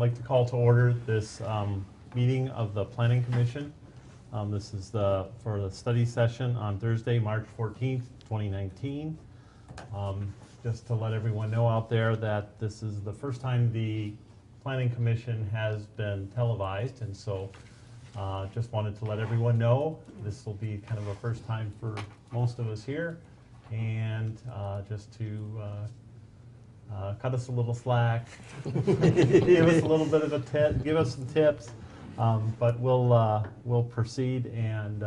like to call to order this meeting of the Planning Commission. This is for the study session on Thursday, March 14th, 2019. Just to let everyone know out there that this is the first time the Planning Commission has been televised, and so just wanted to let everyone know this will be kind of a first time for most of us here, and just to cut us a little slack, give us a little bit of a tip, give us some tips, but we'll proceed, and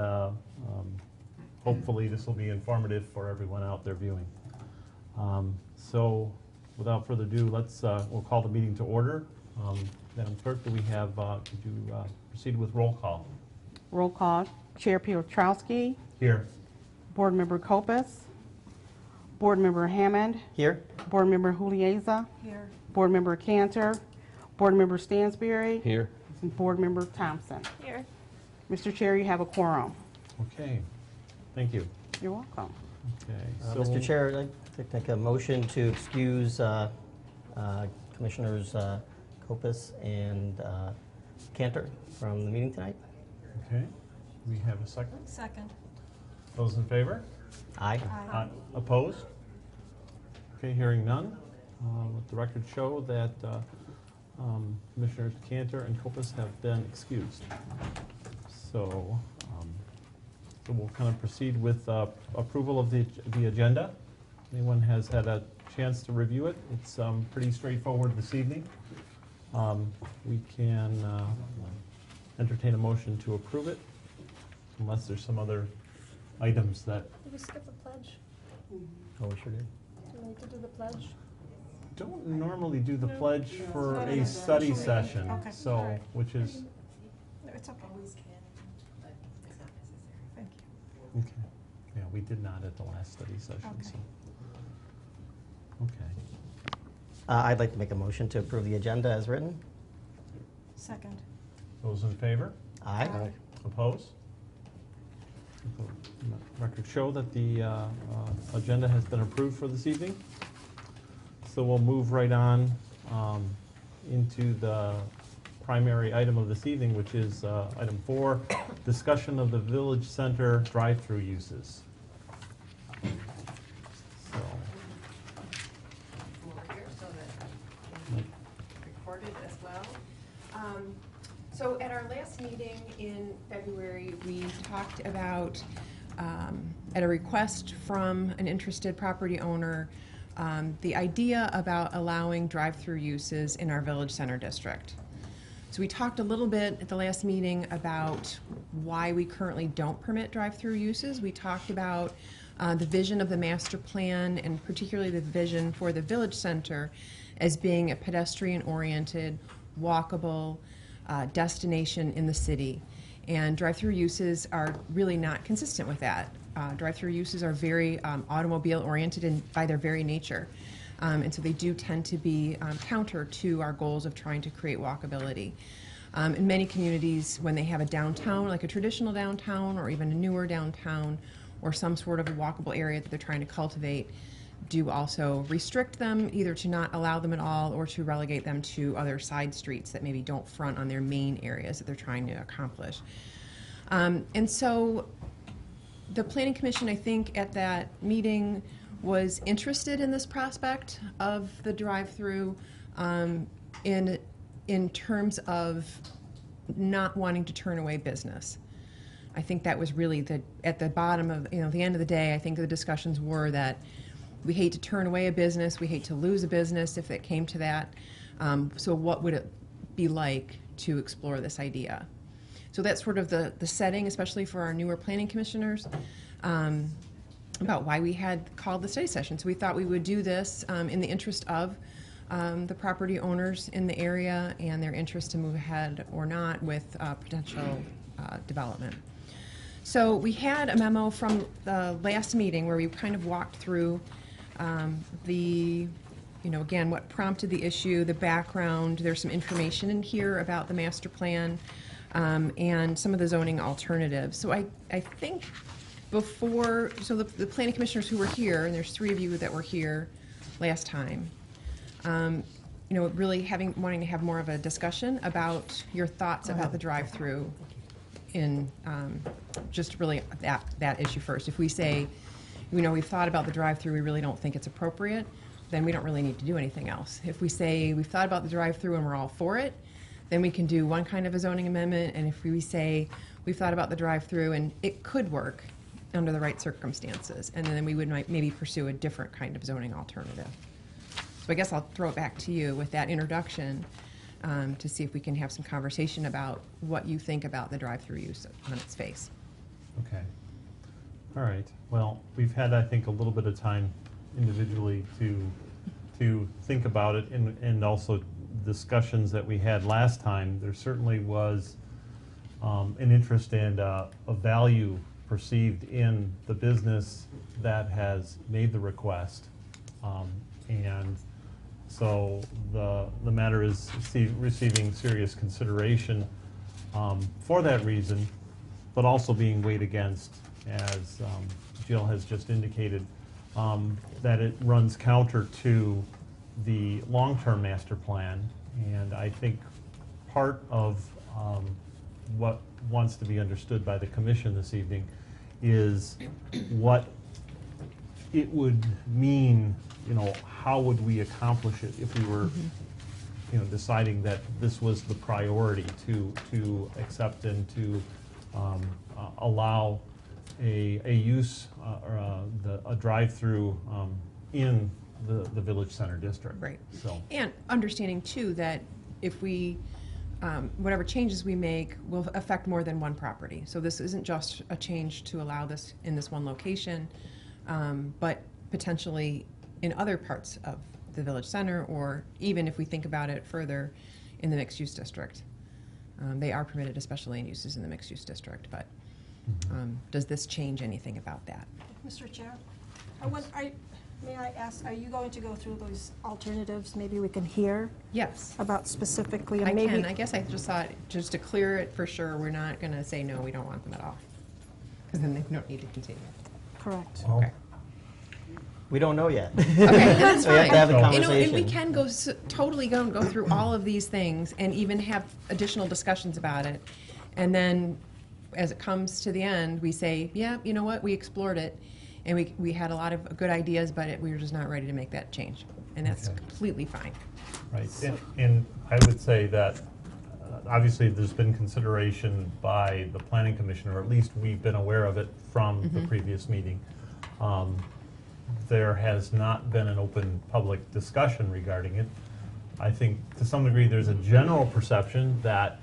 hopefully this will be informative for everyone out there viewing. So without further ado, we'll call the meeting to order. Madam Clerk, do we have, could you proceed with roll call? Roll call. Chair Piotrowski. Here. Board Member Kopis. Board Member Hammond. Here. Board Member Hulieza. Here. Board Member Cantor. Board Member Stansberry. Here. And Board Member Thompson. Here. Mr. Chair, you have a quorum. Okay. Thank you. You're welcome. Okay. Mr. Chair, I'd like to make a motion to excuse Commissioners Kopis and Cantor from the meeting tonight. Okay. We have a second. Second. Those in favor? Aye. Aye. Opposed? Okay, hearing none. Let the record show that Commissioners Cantor and Kopis have been excused. So we'll kind of proceed with approval of the agenda. Anyone has had a chance to review it? It's pretty straightforward this evening. We can entertain a motion to approve it, unless there's some other items that Did we skip the pledge? Oh, we sure did. Do we need to do the pledge? don't normally do the No. pledge No, for it's not a an study official meeting. session, Okay, so, all right. which is, No, it's okay. Always can, but it's not necessary. Thank you. okay. Yeah, we did not at the last study session, Okay. so. Okay. I'd like to make a motion to approve the agenda as written. Second. Those in favor? Aye. Aye. Opposed? Record show that the agenda has been approved for this evening. So we'll move right on into the primary item of this evening, which is item 4, discussion of the Village Center drive-through uses. So, Over here so that it can be recorded as well. So at our last meeting in February, we talked about, at a request from an interested property owner, the idea about allowing drive-through uses in our Village Center district. So we talked a little bit at the last meeting about why we currently don't permit drive-through uses. We talked about the vision of the master plan, and particularly the vision for the Village Center as being a pedestrian-oriented, walkable destination in the city. And drive-through uses are really not consistent with that. Drive-through uses are very automobile-oriented by their very nature. And so they do tend to be counter to our goals of trying to create walkability. In many communities, when they have a downtown, like a traditional downtown or even a newer downtown, or some sort of a walkable area that they're trying to cultivate, do also restrict them, either to not allow them at all or to relegate them to other side streets that maybe don't front on their main areas that they're trying to accomplish. And so the Planning Commission, I think, at that meeting was interested in this prospect of the drive-through in terms of not wanting to turn away business. I think that was really at the bottom of, the end of the day, I think the discussions were that we hate to turn away a business, we hate to lose a business if it came to that. So what would it be like to explore this idea? So that's sort of the setting, especially for our newer planning commissioners, about why we had called the study session. So we thought we would do this in the interest of the property owners in the area and their interest to move ahead or not with potential development. So we had a memo from the last meeting where we kind of walked through again, what prompted the issue, the background. There's some information in here about the master plan and some of the zoning alternatives. So I think before, so the planning commissioners who were here, and there's 3 of you that were here last time, really wanting to have more of a discussion about your thoughts about the drive-through in, just really that issue first. If we say, we've thought about the drive-through, we really don't think it's appropriate, then we don't really need to do anything else. If we say we've thought about the drive-through and we're all for it, then we can do one kind of a zoning amendment. And if we say we've thought about the drive-through and it could work under the right circumstances, and then we would maybe pursue a different kind of zoning alternative. So I guess I'll throw it back to you with that introduction to see if we can have some conversation about what you think about the drive-through use on its face. Okay. All right. Well, we've had, I think, a little bit of time individually to think about it, and also discussions that we had last time. There certainly was an interest and a value perceived in the business that has made the request. And so the matter is receiving serious consideration for that reason, but also being weighed against, as Jill has just indicated, that it runs counter to the long-term master plan. And I think part of what wants to be understood by the commission this evening is what it would mean, how would we accomplish it if we were, deciding that this was the priority to accept and to allow a use or a drive-through in the village center district. Right. So. And understanding too that if we, whatever changes we make will affect more than one property. So this isn't just a change to allow this in this one location, but potentially in other parts of the village center, or even if we think about it further in the mixed-use district. They are permitted, especially in uses in the mixed-use district, but does this change anything about that? Mr. Chair, may I ask, are you going to go through those alternatives? Maybe we can hear Yes. about specifically, and I maybe. can. I guess I just thought, just to clear it for sure, we're not going to say, no, we don't want them at all. Because then they don't need to continue. Correct. Well, Okay. We don't know yet. Okay, and that's We have fine. to have a So- conversation. And we can totally go through all of these things and even have additional discussions about it. And then, as it comes to the end, we say, yeah, you know what, we explored it, and we had a lot of good ideas, but we were just not ready to make that change. And that's Okay. completely fine. Right, and I would say that obviously there's been consideration by the Planning Commission, or at least we've been aware of it from the previous meeting. There has not been an open public discussion regarding it. I think to some degree there's a general perception that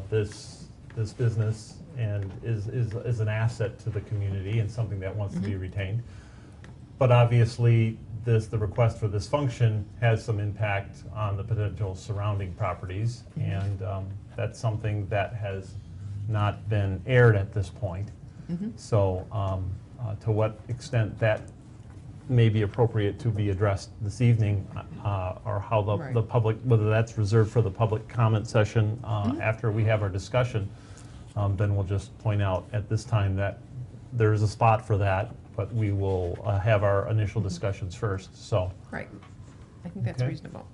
this business is an asset to the community and something that wants to be retained. But obviously the request for this function has some impact on the potential surrounding properties, and that's something that has not been aired at this point. So to what extent that may be appropriate to be addressed this evening, or how the public, whether that's reserved for the public comment session after we have our discussion, then we'll just point out at this time that there is a spot for that, but we will have our initial discussions first. So. Right. I think that's Okay. reasonable.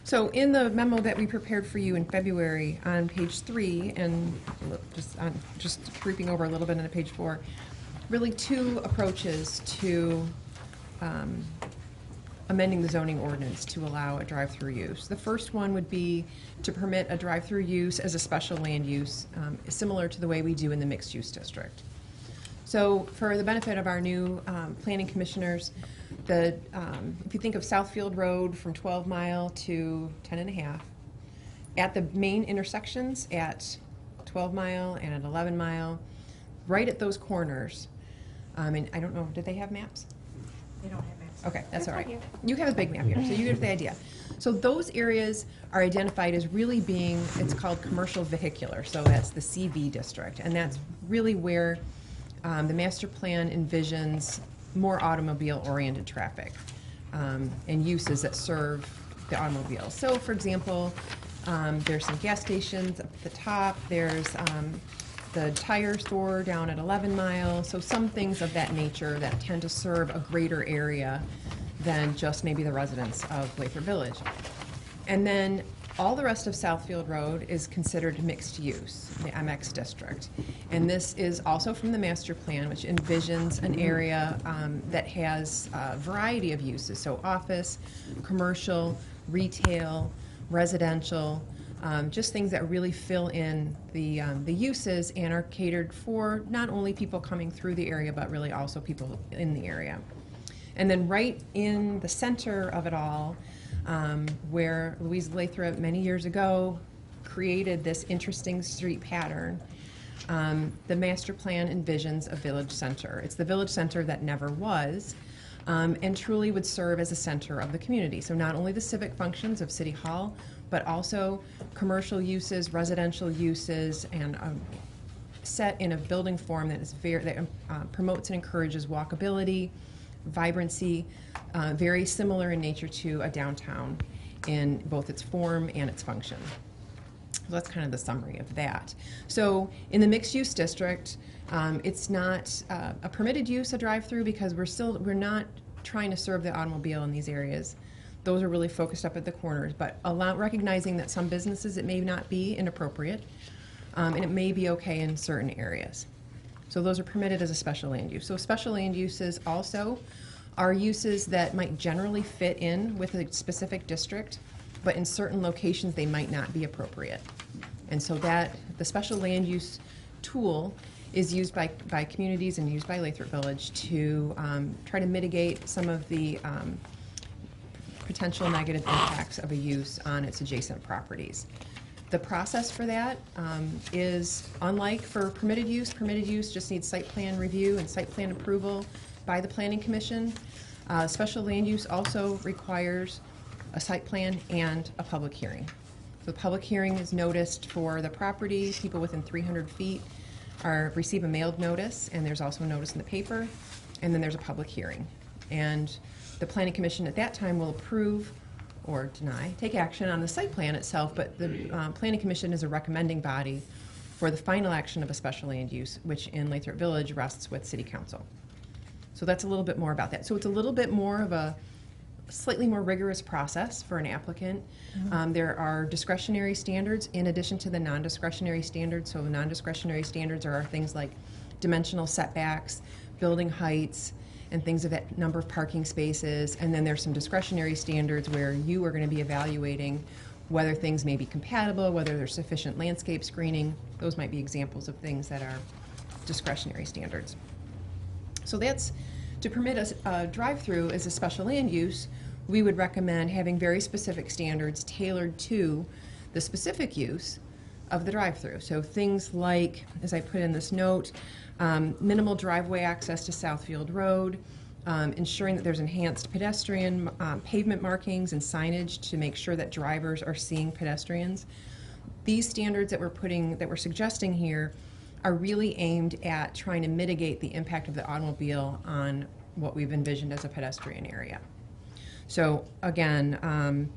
So in the memo that we prepared for you in February on page 3, and just creeping over a little bit on page 4, really two approaches to amending the zoning ordinance to allow a drive-through use. The first one would be to permit a drive-through use as a special land use, similar to the way we do in the mixed-use district. So for the benefit of our new planning commissioners, if you think of Southfield Road from 12 Mile to 10.5, at the main intersections at 12 Mile and at 11 Mile, right at those corners, and I don't know, did they have maps? They don't have maps. Okay, that's all right. Right here. You have a big map here, so you get the idea. So those areas are identified as really being, it's called commercial vehicular, so that's the CV district, and that's really where the master plan envisions more automobile-oriented traffic and uses that serve the automobiles. So, for example, there's some gas stations up at the top, there's the tire store down at 11 Mile, so some things of that nature that tend to serve a greater area than just maybe the residents of Lathrup Village. And then all the rest of Southfield Road is considered mixed use, the MX district. And this is also from the master plan, which envisions an area that has a variety of uses. So office, commercial, retail, residential, just things that really fill in the uses and are catered for not only people coming through the area, but really also people in the area. And then right in the center of it all, where Louise Lathrup many years ago created this interesting street pattern, the master plan envisions a village center. It's the village center that never was, and truly would serve as a center of the community. So not only the civic functions of City Hall, but also commercial uses, residential uses, and set in a building form that is that promotes and encourages walkability, vibrancy, very similar in nature to a downtown in both its form and its function. So that's kind of the summary of that. So in the mixed use district, it's not a permitted use, a drive-through, because we're not trying to serve the automobile in these areas. Those are really focused up at the corners, but recognizing that some businesses it may not be inappropriate, and it may be okay in certain areas. So those are permitted as a special land use. So special land uses also are uses that might generally fit in with a specific district, but in certain locations they might not be appropriate. And so that the special land use tool is used by communities and used by Lathrup Village to try to mitigate some of the potential negative impacts of a use on its adjacent properties. The process for that is unlike for permitted use just needs site plan review and site plan approval by the Planning Commission. Special land use also requires a site plan and a public hearing. So the public hearing is noticed for the property. People within 300 feet receive a mailed notice, and there's also a notice in the paper, and then there's a public hearing. And the Planning Commission at that time will approve or deny, take action on the site plan itself, but the Planning Commission is a recommending body for the final action of a special land use, which in Lathrup Village rests with City Council. So that's a little bit more about that. So it's a little bit more of a slightly more rigorous process for an applicant. There are discretionary standards in addition to the non-discretionary standards. So the non-discretionary standards are things like dimensional setbacks, building heights, and things of that number of parking spaces. And then there's some discretionary standards where you are going to be evaluating whether things may be compatible, whether there's sufficient landscape screening. Those might be examples of things that are discretionary standards. So that's to permit a drive-through as a special land use. We would recommend having very specific standards tailored to the specific use of the drive-through. So things like, as I put in this note, minimal driveway access to Southfield Road, ensuring that there's enhanced pedestrian pavement markings and signage to make sure that drivers are seeing pedestrians. These standards that we're suggesting here are really aimed at trying to mitigate the impact of the automobile on what we've envisioned as a pedestrian area. So again,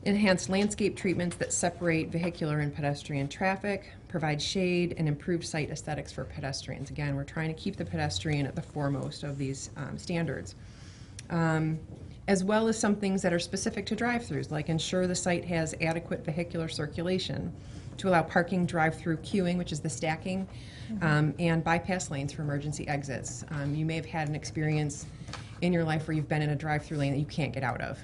enhanced landscape treatments that separate vehicular and pedestrian traffic, provide shade, and improve site aesthetics for pedestrians. Again, we're trying to keep the pedestrian at the foremost of these standards. As well as some things that are specific to drive-throughs, like ensure the site has adequate vehicular circulation to allow parking, drive-through queuing, which is the stacking, and bypass lanes for emergency exits. You may have had an experience in your life where you've been in a drive-through lane that you can't get out of,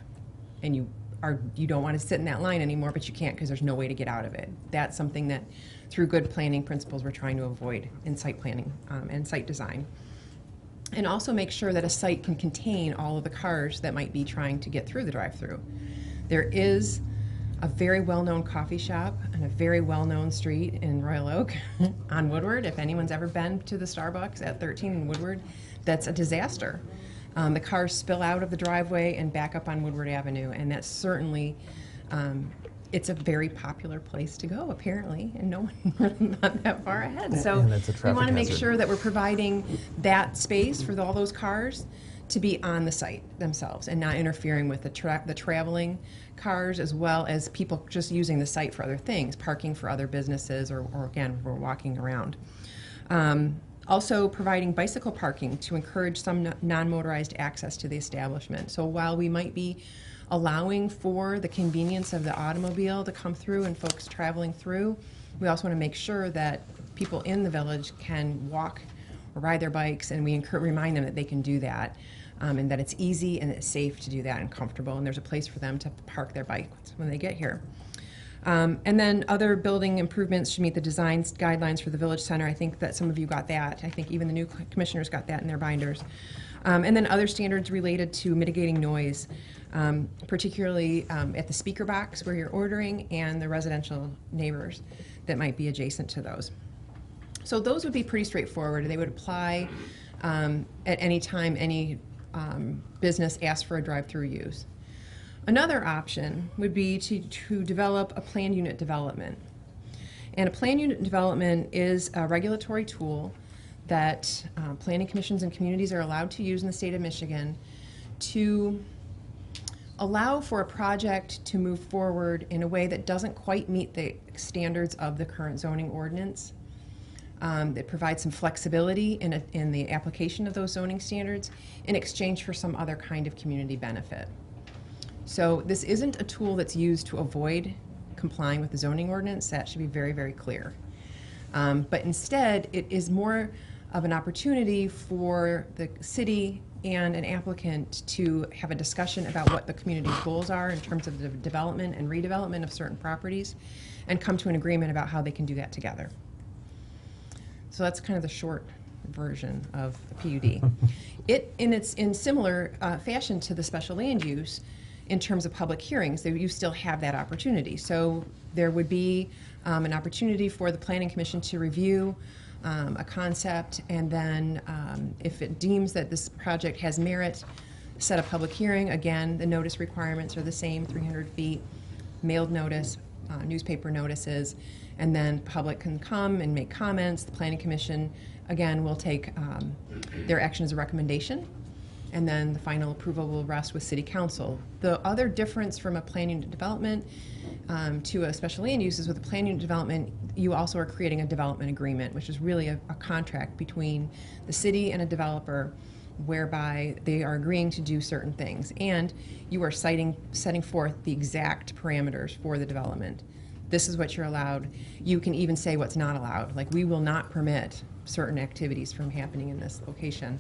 and you don't want to sit in that line anymore, but you can't because there's no way to get out of it. That's something that, through good planning principles, we're trying to avoid in site planning and site design. And also make sure that a site can contain all of the cars that might be trying to get through the drive-through. There is a very well-known coffee shop and a very well-known street in Royal Oak on Woodward. If anyone's ever been to the Starbucks at 13 in Woodward, that's a disaster. The cars spill out of the driveway and back up on Woodward Avenue, and that's certainly, it's a very popular place to go, apparently, and no one not that far ahead. So And it's a we traffic want to make hazard. sure that we're providing that space for all those cars to be on the site themselves and not interfering with the traveling cars, as well as people just using the site for other things, parking for other businesses, or again, we're walking around. Also providing bicycle parking to encourage some non-motorized access to the establishment. So while we might be allowing for the convenience of the automobile to come through and folks traveling through. We also want to make sure that people in the village can walk or ride their bikes, and we remind them that they can do that, and that it's easy and it's safe to do that and comfortable, and there's a place for them to park their bikes when they get here. And then other building improvements should meet the design guidelines for the village center. I think that some of you got that. I think even the new commissioners got that in their binders. And then other standards related to mitigating noise, particularly at the speaker box where you're ordering and the residential neighbors that might be adjacent to those. So those would be pretty straightforward. They would apply at any time any business asks for a drive-through use. Another option would be to develop a planned unit development. And a planned unit development is a regulatory tool that planning commissions and communities are allowed to use in the state of Michigan to allow for a project to move forward in a way that doesn't quite meet the standards of the current zoning ordinance. That provides some flexibility in the application of those zoning standards in exchange for some other kind of community benefit. So this isn't a tool that's used to avoid complying with the zoning ordinance. That should be very, very clear. But instead, it is more of an opportunity for the city and an applicant to have a discussion about what the community's goals are in terms of the development and redevelopment of certain properties, and come to an agreement about how they can do that together. So that's kind of the short version of the PUD. It's in similar fashion to the special land use in terms of public hearings. You still have that opportunity. So there would be an opportunity for the Planning Commission to review a concept, and then if it deems that this project has merit, set a public hearing. Again, the notice requirements are the same, 300 feet, mailed notice, newspaper notices, and then public can come and make comments. The Planning Commission, again, will take their action as a recommendation, and then the final approval will rest with City Council. The other difference from a planned unit development to a special land use is with a planned unit development, you also are creating a development agreement, which is really a contract between the city and a developer whereby they are agreeing to do certain things. And you are setting forth the exact parameters for the development. This is what you're allowed. You can even say what's not allowed. Like, we will not permit certain activities from happening in this location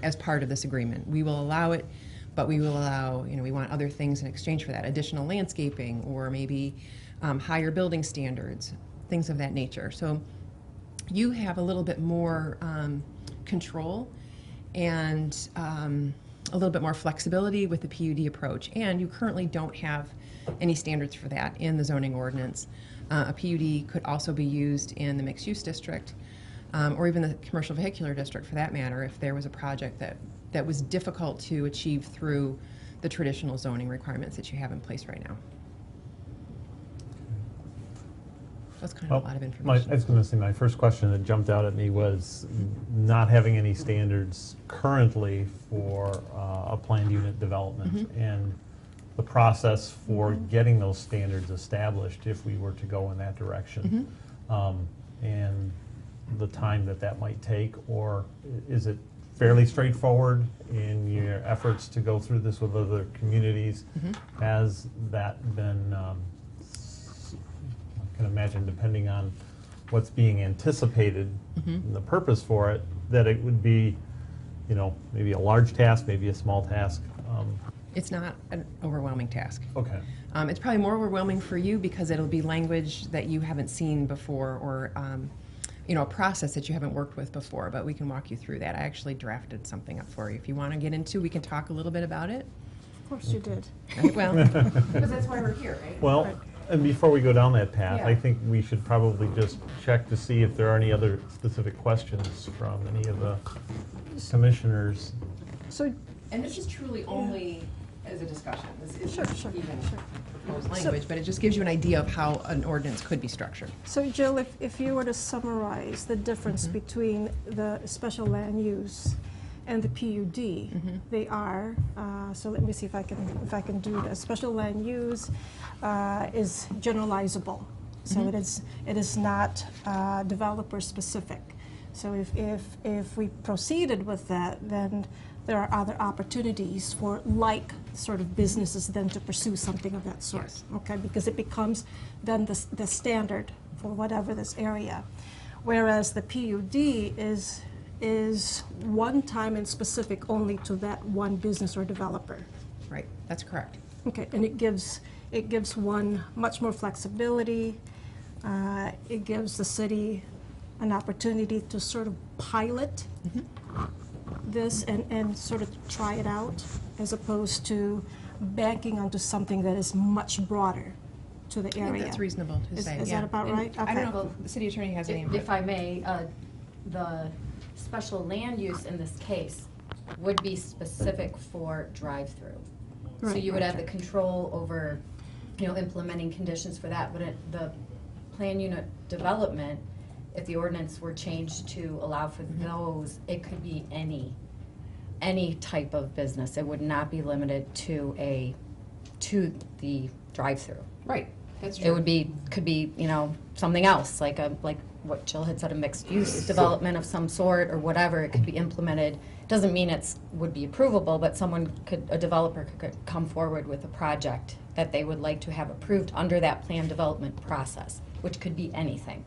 as part of this agreement. We will allow it, but we will allow, we want other things in exchange for that, additional landscaping, or maybe higher building standards, things of that nature. So you have a little bit more control and a little bit more flexibility with the PUD approach. And you currently don't have any standards for that in the zoning ordinance. A PUD could also be used in the mixed-use district, or even the commercial vehicular district for that matter, if there was a project that was difficult to achieve through the traditional zoning requirements that you have in place right now. That's kind of a lot of information. I was going to say, my first question that jumped out at me was not having any standards currently for a planned unit development, and the process for getting those standards established if we were to go in that direction, and the time that might take, or is it fairly straightforward in your efforts to go through this with other communities? Has that been, I can imagine, depending on what's being anticipated and the purpose for it, that it would be, maybe a large task, maybe a small task? It's not an overwhelming task. Okay. It's probably more overwhelming for you because it'll be language that you haven't seen before, or a process that you haven't worked with before, but we can walk you through that. I actually drafted something up for you. If you want to get into, we can talk a little bit about it. Of course you did. Right? Well, because that's why we're here, right? Well, and before we go down that path, Yeah. I think we should probably just check to see if there are any other specific questions from any of the commissioners. So, And this is truly only as a discussion. This isn't Sure. even proposed language, but it just gives you an idea of how an ordinance could be structured. so Jill, if you were to summarize the difference between the special land use and the PUD, they are, so let me see if I can do this. Special land use is generalizable. So it is not developer specific. So if we proceeded with that, then there are other opportunities for like sort of businesses then to pursue something of that sort. Yes. Okay, because it becomes then the standard for whatever this area. Whereas the PUD is one time and specific only to that one business or developer. Right, that's correct. Okay, and it gives one much more flexibility. It gives the city an opportunity to sort of pilot this and sort of try it out, as opposed to banking onto something that is much broader to the I think area. that's reasonable to Is say, that yeah. about And right? I don't Okay. know if the city attorney has any input. If I may, the special land use in this case would be specific for drive-through. So Right, you would right, have the control over, implementing conditions for that, but the plan unit development, if the ordinance were changed to allow for those, it could be any type of business. It would not be limited to the drive-through. Right, that's true. It could be, something else, like what Jill had said, a mixed-use development of some sort or whatever. It could be implemented. Doesn't mean would be approvable, but a developer could come forward with a project that they would like to have approved under that plan development process, which could be anything.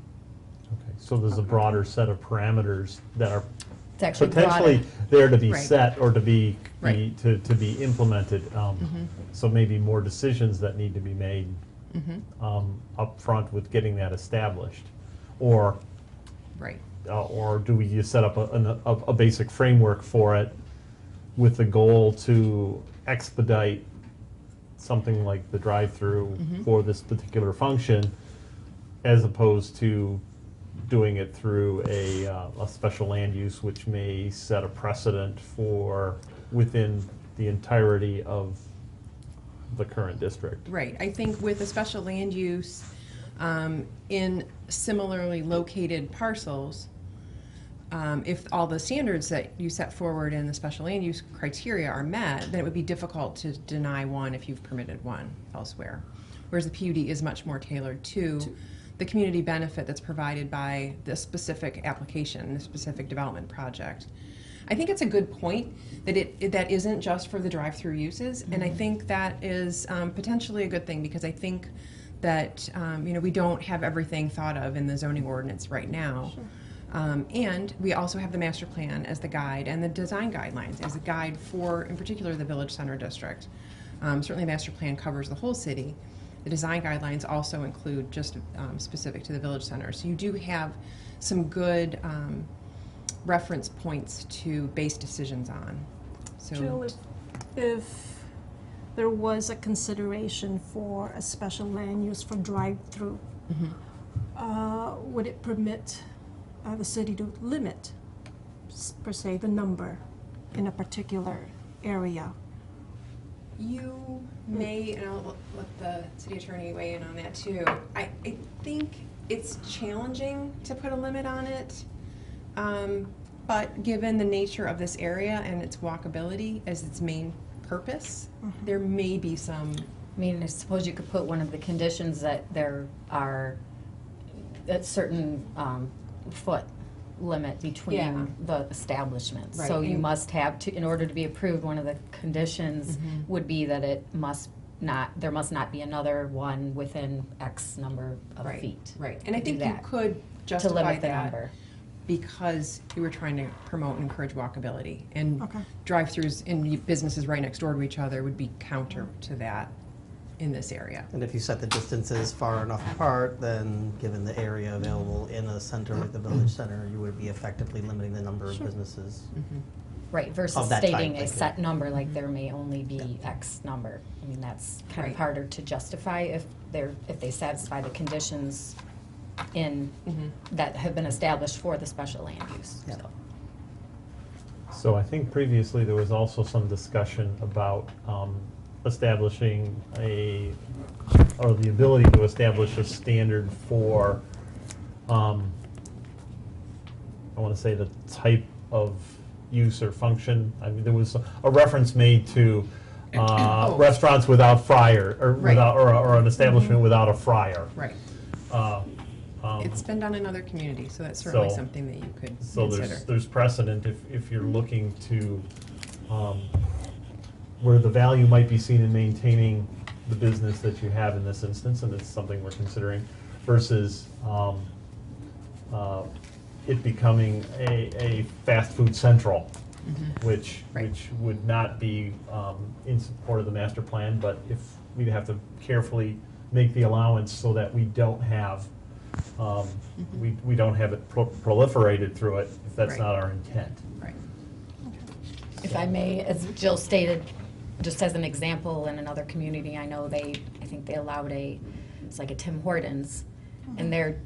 Okay, so there's a broader set of parameters that are It's actually potentially broader. there to be Right. set or to be Right. to be implemented. So maybe more decisions that need to be made up front with getting that established, or Right. or do we just set up a basic framework for it with the goal to expedite something like the drive-through for this particular function, as opposed to doing it through a special land use, which may set a precedent for within the entirety of the current district. Right, I think with a special land use in similarly located parcels, if all the standards that you set forward in the special land use criteria are met, then it would be difficult to deny one if you've permitted one elsewhere. Whereas the PUD is much more tailored to the community benefit that's provided by the specific application, the specific development project. I think it's a good point that that isn't just for the drive-through uses, and I think that is potentially a good thing, because I think that we don't have everything thought of in the zoning ordinance right now. Sure. And we also have the master plan as the guide, and the design guidelines as a guide for, in particular, the village center district. Certainly the master plan covers the whole city. The design guidelines also include just specific to the village center. So you do have some good reference points to base decisions on. So Jill, if there was a consideration for a special land use for drive-through, would it permit the city to limit, per se, the number in a particular area? you may, and I'll let the city attorney weigh in on that too. I think it's challenging to put a limit on it, but given the nature of this area and its walkability as its main purpose, there may be some. I mean, I suppose you could put one of the conditions that there are a certain foot limit between Yeah. the establishments. Right. So you And- must have to, in order to be approved, one of the conditions would be that there must not be another one within X number of Right, feet. right. And I to do think you that, could to justify limit the that number. because you were trying to promote and encourage walkability. And Okay. drive-throughs in businesses right next door to each other would be counter to that in this area. And if you set the distances far enough apart, then given the area available in a center like the village center, you would be effectively limiting the number of businesses. Right, versus Of that type, stating a thank you. set number, like there may only be X number. I mean, that's kind Right. of harder to justify if they satisfy the conditions that have been established for the special land use. Yeah. So. So I think previously there was also some discussion about establishing or the ability to establish a standard for, I want to say, the type of use or function. I mean, there was a reference made to restaurants without fryer, or Right. without, or an establishment without a fryer. Right. Um, It's been done in other communities, so that's certainly So- something that you could So consider. there's precedent if you're looking to where the value might be seen in maintaining the business that you have in this instance, and it's something we're considering, versus it becoming a fast food central, which Right. which would not be in support of the master plan, but if we'd have to carefully make the allowance so that we don't have we don't have it proliferated through it if that's Right. not our intent. Right. If I may, as Jill stated, just as an example, in another community, I know I think they allowed it's like a Tim Hortons, and their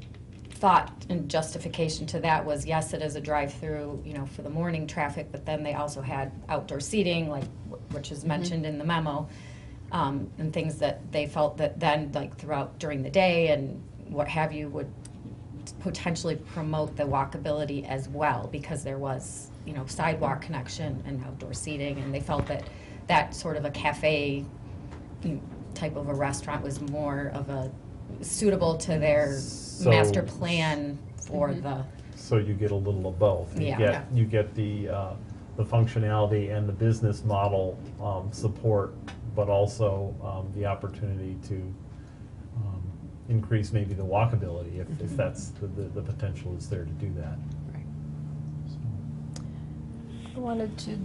thought and justification to that was, yes, it is a drive-through, for the morning traffic, but then they also had outdoor seating, like, which is mentioned in the memo, and things that they felt that then, like, throughout, during the day and what have you, would potentially promote the walkability as well, because there was, sidewalk connection and outdoor seating, and they felt that that sort of a cafe type of a restaurant was more of a suitable to their master plan for the. So you get a little of both. Yeah. You get the functionality and the business model support, but also the opportunity to increase maybe the walkability if that's the potential is there to do that. Right. I wanted to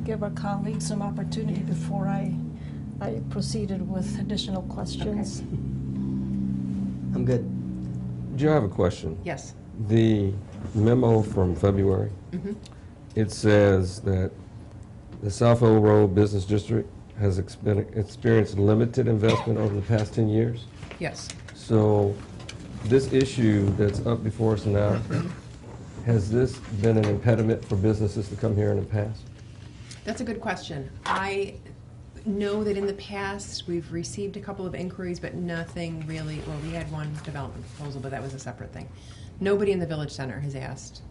give our colleagues some opportunity before I proceeded with additional questions. I'm good. Joe, I have a question. Yes. The memo from February, it says that the South Old Road Business District has experienced limited investment over the past 10 years. Yes. So this issue that's up before us now, has this been an impediment for businesses to come here in the past? That's a good question. I know that in the past, we've received a couple of inquiries, but nothing really, well, we had one development proposal, but that was a separate thing. Nobody in the Village Center has asked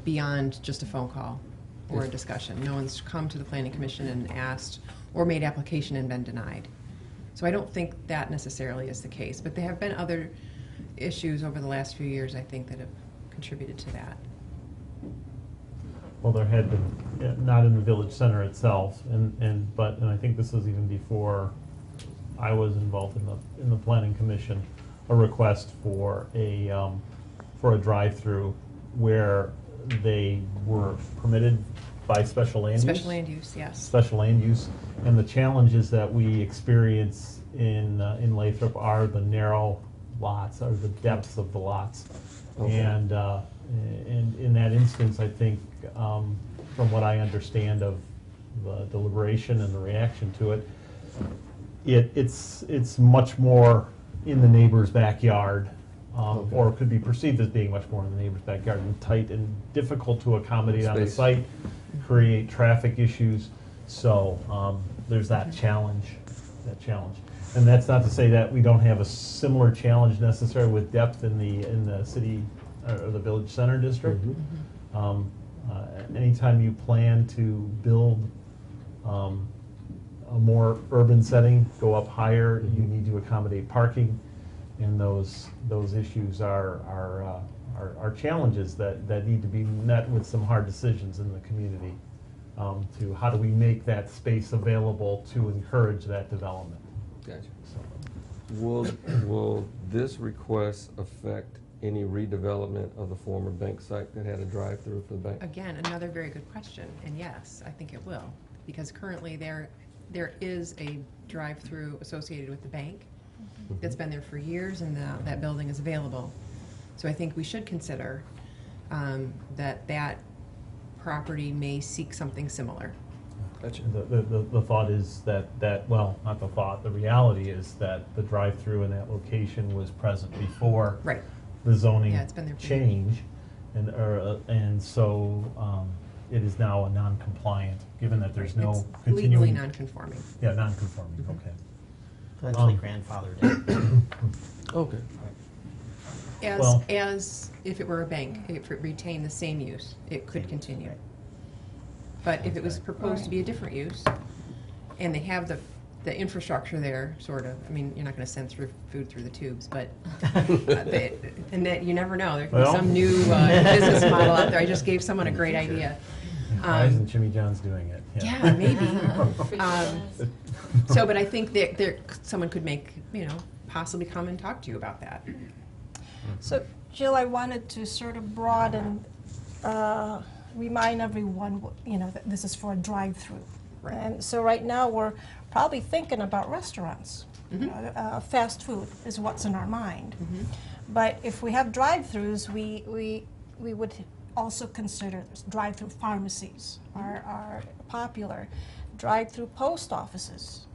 beyond just a phone call or a discussion. No one's come to the Planning Commission and asked or made application and been denied. So I don't think that necessarily is the case, but there have been other issues over the last few years, I think, that have contributed to that. Well, there had been, not in the village center itself, but I think this was even before I was involved in the planning commission, a request for a drive-through where they were permitted by special land use. Special land use, yes. Special land use, and the challenges that we experience in Lathrup are the narrow lots, or the depths of the lots. Okay. And in that instance, I think, from what I understand of the deliberation and the reaction to it, it's much more in the neighbor's backyard, Okay. or could be perceived as being much more in the neighbor's backyard, and tight and difficult to accommodate on the Space. site, create traffic issues. So there's that challenge. And that's not to say that we don't have a similar challenge necessarily with depth in the city or the village center district. Anytime you plan to build a more urban setting, go up higher, you need to accommodate parking, and those issues are challenges that need to be met with some hard decisions in the community. To how do we make that space available to encourage that development? Gotcha. So, Will this request affect any redevelopment of the former bank site that had a drive-through for the bank? Again, another very good question, and yes, I think it will, because currently there is a drive-through associated with the bank that's been there for years, and that building is available. So I think we should consider that property may seek something similar. Gotcha. the thought is that, well, not the thought, the reality is that the drive-through in that location was present before Right. the zoning Yeah, it's been there for change, and so it is now a non-compliant, given that there's no It's continuing. legally non-conforming. Yeah, non-conforming, okay. Potentially grandfathered in. Okay. Well- As if it were a bank, if it retained the same use, it could continue. But if it was proposed to be a different use, and they have the infrastructure there, sort of, I mean, you're not gonna send food through the tubes, but, and that, you never know, there could be Well. some new business model out there. I just gave someone a great idea. Why isn't Jimmy John's doing it? Yeah, maybe. So, but I think that someone could possibly come and talk to you about that. So, Jill, I wanted to sort of broaden, remind everyone, that this is for a drive-through. Right. And so right now, we're probably thinking about restaurants. Fast food is what's in our mind. But if we have drive-throughs, we would also consider drive-through pharmacies are popular, drive-through post offices,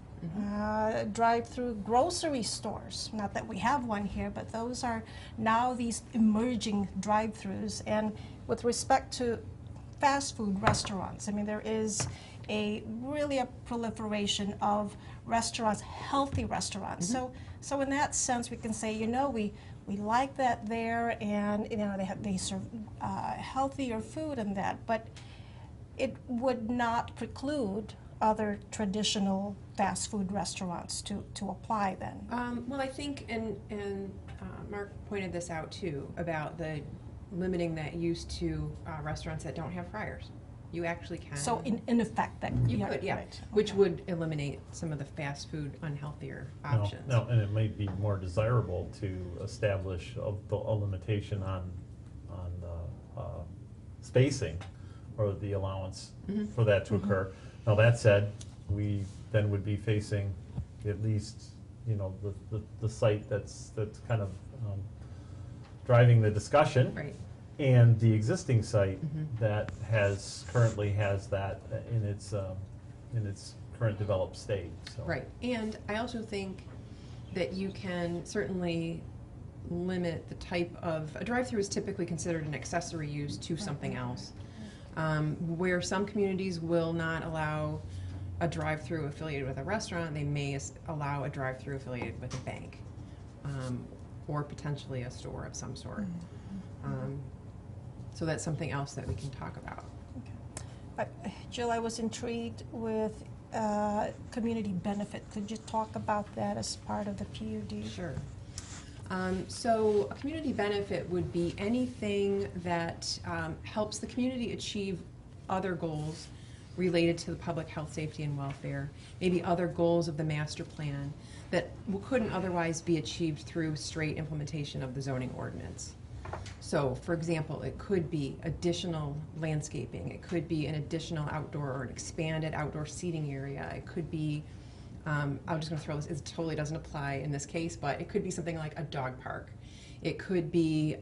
drive-through grocery stores. Not that we have one here, but those are now these emerging drive-throughs. And with respect to fast food restaurants, I mean, there is really a proliferation of restaurants, healthy restaurants. So in that sense, we can say, we like that there, and they serve healthier food and that, but it would not preclude other traditional fast food restaurants to apply then. Well, I think, and Mark pointed this out too, about the limiting that use to restaurants that don't have fryers. You actually can. So in effect, that You could, yeah, right, which okay. would eliminate some of the fast food unhealthier options. No, and it may be more desirable to establish a limitation on the spacing or the allowance for that to occur. Now, that said, we then would be facing at least, the site that's kind of driving the discussion. Right. And the existing site that currently has that in its current developed state. So. Right, and I also think that you can certainly limit the type of, a drive-through is typically considered an accessory use to something else. Where some communities will not allow a drive-through affiliated with a restaurant, they may allow a drive-through affiliated with a bank, or potentially a store of some sort. So that's something else that we can talk about. Jill, I was intrigued with community benefit. Could you talk about that as part of the PUD? Sure. So a community benefit would be anything that helps the community achieve other goals related to the public health, safety, and welfare, maybe other goals of the master plan that couldn't otherwise be achieved through straight implementation of the zoning ordinance. So, for example, it could be additional landscaping, it could be an additional outdoor or an expanded outdoor seating area, it could be, I'm just going to throw this, it totally doesn't apply in this case, but it could be something like a dog park. It could be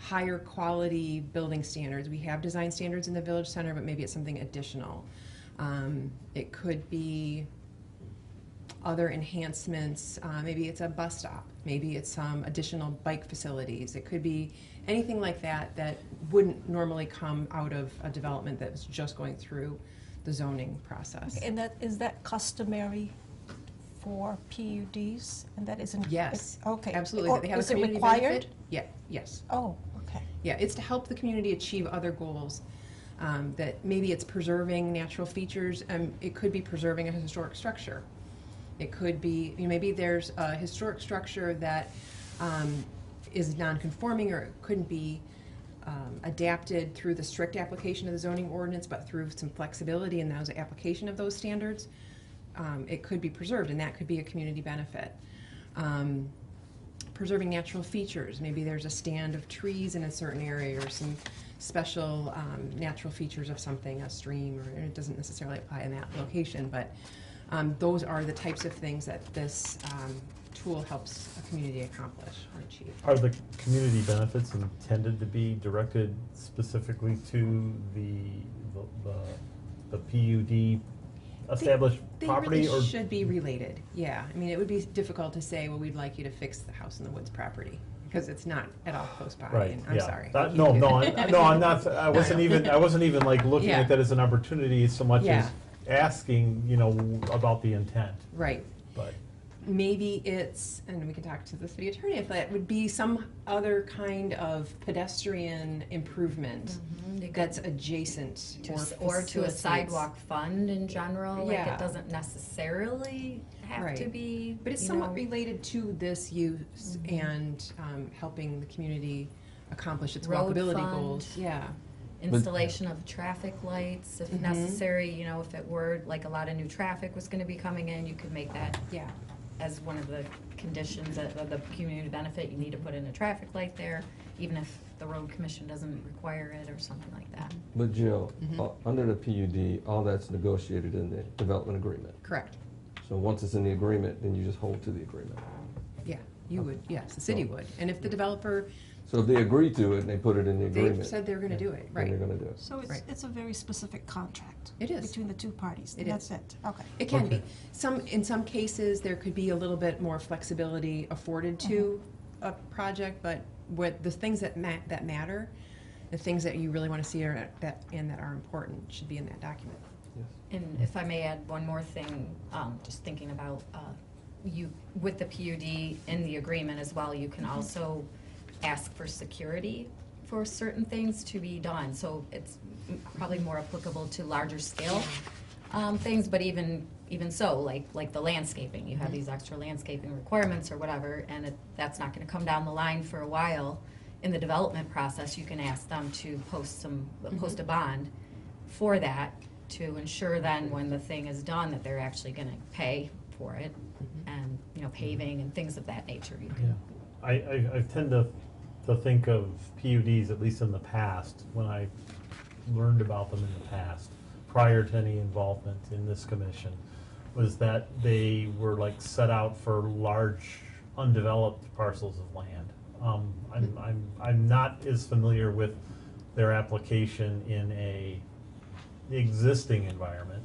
higher quality building standards. We have design standards in the Village Center, but maybe it's something additional. It could be other enhancements, maybe it's a bus stop, maybe it's some additional bike facilities. It could be anything like that that wouldn't normally come out of a development that was just going through the zoning process. And is that customary for PUDs? And that isn't? Yes. Okay. Absolutely. Or They have is a it community required? benefit. Yeah. Yes. Oh, okay. Yeah, it's to help the community achieve other goals. That maybe it's preserving natural features, it could be preserving a historic structure. It could be, maybe there's a historic structure that is non-conforming, or it couldn't be adapted through the strict application of the zoning ordinance, but through some flexibility in those application of those standards. It could be preserved, and that could be a community benefit. Preserving natural features, maybe there's a stand of trees in a certain area, or some special natural features of something, a stream, or it doesn't necessarily apply in that location, but those are the types of things that this tool helps a community accomplish or achieve. Are the community benefits intended to be directed specifically to the PUD established property? They really or should be related, yeah. I mean, it would be difficult to say, well, we'd like you to fix the house in the woods property, because it's not at all close by, Right, and I'm yeah. sorry. No, I'm not, I wasn't even like looking Yeah. at that as an opportunity so much Yeah. as asking, about the intent, Right. but. Maybe it's, and we can talk to the city attorney, if that would be some other kind of pedestrian improvement that's adjacent Or to a facilitates- sidewalk fund in general, like Yeah. it doesn't necessarily have to Right. be, But it's you somewhat know, related to this use and helping the community accomplish its Road walkability fund. goals. Yeah. installation of traffic lights if necessary, you know, if it were like a lot of new traffic was gonna be coming in, you could make that Yeah. as one of the conditions of the community benefit, you need to put in a traffic light there, even if the road commission doesn't require it or something like that. But Jill, under the PUD, all that's negotiated in the development agreement. Correct. So once it's in the agreement, then you just hold to the agreement. Yeah, you would, yes, the city would. And if the developer, So if they agree to it and they put it in the agreement. they've said they're gonna do it, Then right. they're gonna do it. So Right. it's a very specific contract. It is. Between the two parties. It That's is. it, okay. It can be. Okay. In some cases, there could be a little bit more flexibility afforded to a project, but what, the things that matter, the things that you really want to see that are important should be in that document. Yes. And if I may add one more thing, just thinking about, you, with the PUD in the agreement as well, you can also ask for security for certain things to be done. So it's probably more applicable to larger scale things, but even so, like the landscaping, you have these extra landscaping requirements or whatever, and that's not gonna come down the line for a while. In the development process, you can ask them to post a bond for that, to ensure then when the thing is done, that they're actually gonna pay for it, and, you know, paving and things of that nature. You can, I tend to think of PUDs, at least in the past, when I learned about them in the past, prior to any involvement in this commission, was that they were like set out for large undeveloped parcels of land. I'm not as familiar with their application in the existing environment.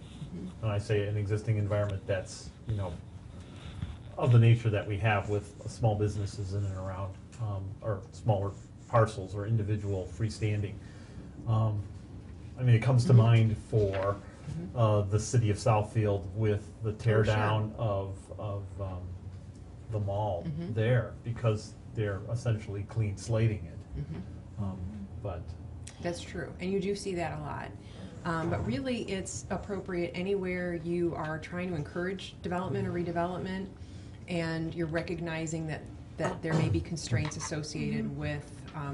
When I say an existing environment, that's, you know, of the nature that we have with small businesses in and around, or smaller parcels or individual freestanding. I mean, it comes to mind for the city of Southfield with the tear down of the mall there, because they're essentially clean slating it. But That's true, and you do see that a lot. But really, it's appropriate anywhere you are trying to encourage development or redevelopment, and you're recognizing that there may be constraints associated with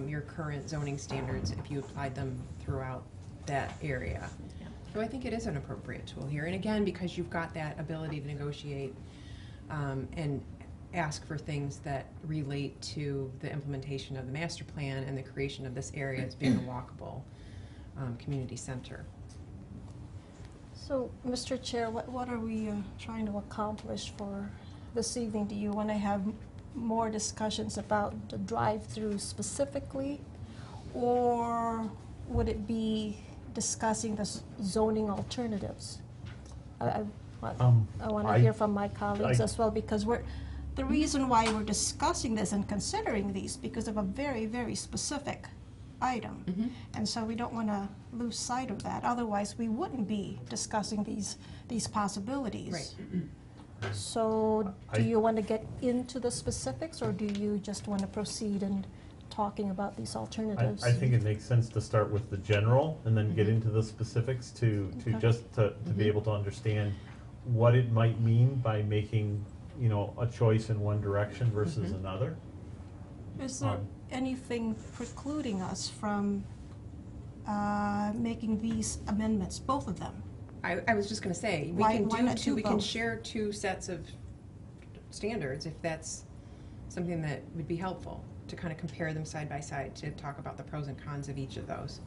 your current zoning standards if you applied them throughout that area. So I think it is an appropriate tool here, and again, because you've got that ability to negotiate and ask for things that relate to the implementation of the master plan and the creation of this area as being a walkable community center. So, Mr. Chair, what are we trying to accomplish for this evening? Do you want to have more discussions about the drive-through specifically? Or would it be discussing the zoning alternatives? I want to hear from my colleagues as well, because the reason why we're discussing this and considering these, because of a very, very specific item. And so we don't want to lose sight of that. Otherwise, we wouldn't be discussing these possibilities. Right. So do you want to get into the specifics, or do you just want to proceed in talking about these alternatives? I think it makes sense to start with the general and then get into the specifics to be able to understand what it might mean by making, you know, a choice in one direction versus another. Is there anything precluding us from making these amendments, both of them? I was just going to say, we Why can do not two. do We can both? share two sets of standards if that's something that would be helpful to kind of compare them side by side to talk about the pros and cons of each of those.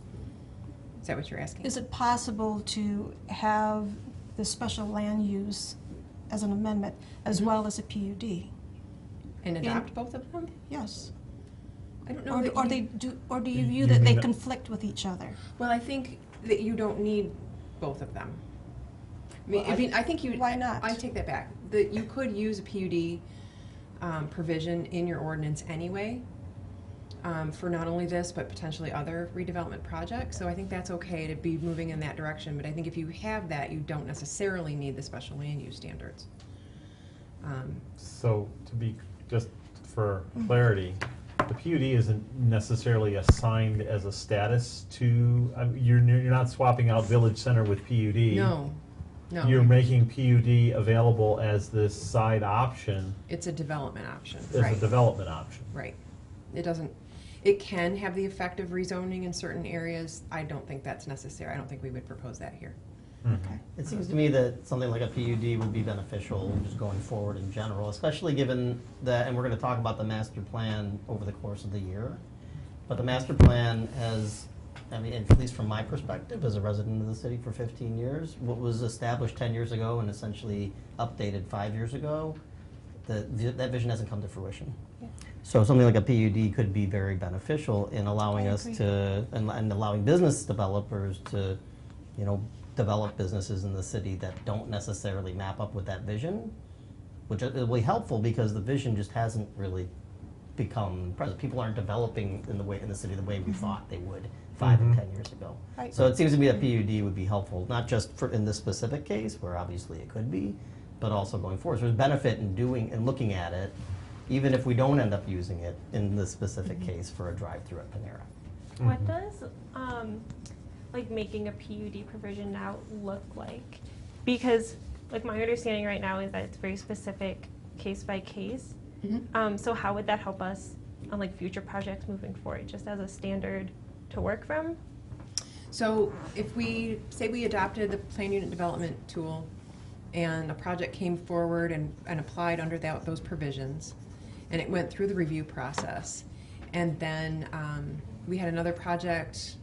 Is that what you're asking? Is it possible to have the special land use as an amendment as well as a PUD? And adopt both of them? Yes. I don't know. Or, that or you- they do, or do you You view that they mean- conflict with each other? Well, I think that you don't need both of them. I mean, I think you. Why not? I take that back. That you could use a PUD provision in your ordinance anyway, for not only this, but potentially other redevelopment projects. So I think that's okay to be moving in that direction. But I think if you have that, you don't necessarily need the special land use standards. So to be, just for clarity, the PUD isn't necessarily assigned as a status to, you're not swapping out village center with PUD. No. You're making PUD available as this side option, It's a development option. as a development option. Right. It doesn't, it can have the effect of rezoning in certain areas. I don't think that's necessary. I don't think we would propose that here. It seems to me that something like a PUD would be beneficial just going forward in general, especially given that, and we're going to talk about the master plan over the course of the year, but the master plan has, I mean, at least from my perspective, as a resident of the city for 15 years, what was established 10 years ago and essentially updated 5 years ago, that vision hasn't come to fruition. So something like a PUD could be very beneficial in allowing us to, and allowing business developers to, you know, develop businesses in the city that don't necessarily map up with that vision, which will be helpful because the vision just hasn't really become present. People aren't developing in the city the way we thought they would 5 and 10 years ago. Right. So it seems to me that PUD would be helpful, not just for in this specific case, where obviously it could be, but also going forward. So there's benefit in doing and looking at it, even if we don't end up using it in this specific case for a drive-through at Panera. What does like making a PUD provision now look like? Because like my understanding right now is that it's very specific case by case. So how would that help us on like future projects moving forward, just as a standard to work from? So if we say we adopted the plan unit development tool and a project came forward and applied under those provisions, and it went through the review process, and then we had another project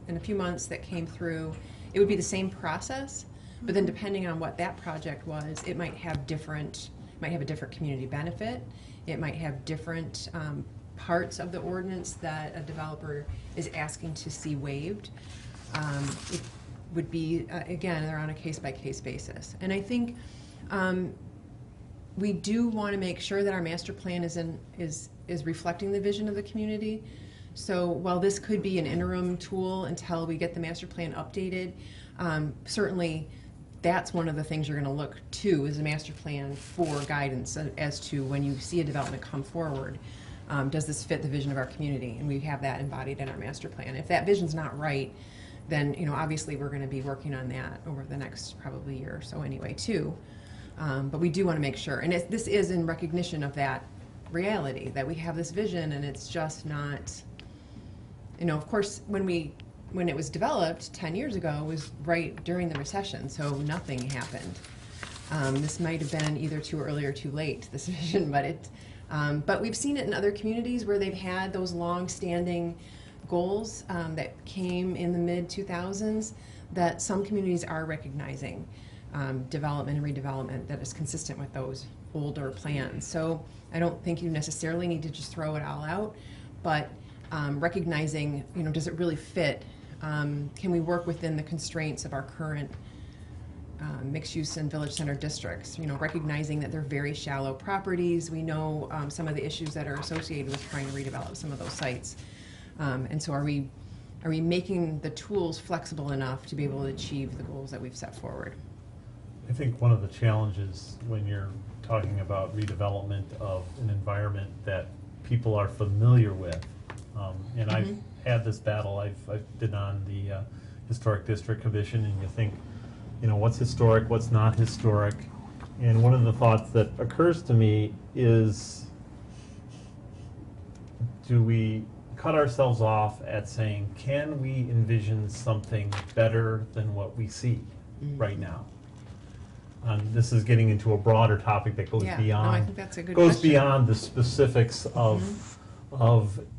in a few months that came through, it would be the same process, but then depending on what that project was, it might have a different community benefit, it might have different parts of the ordinance that a developer is asking to see waived. It would be, again, they're on a case-by-case basis. And I think we do want to make sure that our master plan is reflecting the vision of the community. So while this could be an interim tool until we get the master plan updated, certainly that's one of the things you're going to look to is a master plan for guidance as to when you see a development come forward. Does this fit the vision of our community? And we have that embodied in our master plan. If that vision's not right, then obviously we're going to be working on that over the next probably year or so anyway too. But we do want to make sure, and this is in recognition of that reality that we have this vision, and it's just not. Of course, when it was developed 10 years ago, it was right during the recession, so nothing happened. This might have been either too early or too late, this vision, but we've seen it in other communities where they've had those long-standing goals that came in the mid-2000s that some communities are recognizing development and redevelopment that is consistent with those older plans. So I don't think you necessarily need to just throw it all out, but recognizing, does it really fit? Can we work within the constraints of our current mixed use and village center districts? Recognizing that they're very shallow properties. We know some of the issues that are associated with trying to redevelop some of those sites. And so are we making the tools flexible enough to be able to achieve the goals that we've set forward? I think one of the challenges when you're talking about redevelopment of an environment that people are familiar with, and I've had this battle, I've been on the Historic District Commission, and you think, what's historic, what's not historic, and one of the thoughts that occurs to me is, do we cut ourselves off at saying, can we envision something better than what we see right now? This is getting into a broader topic that goes beyond. I think that's a good question. Beyond the specifics of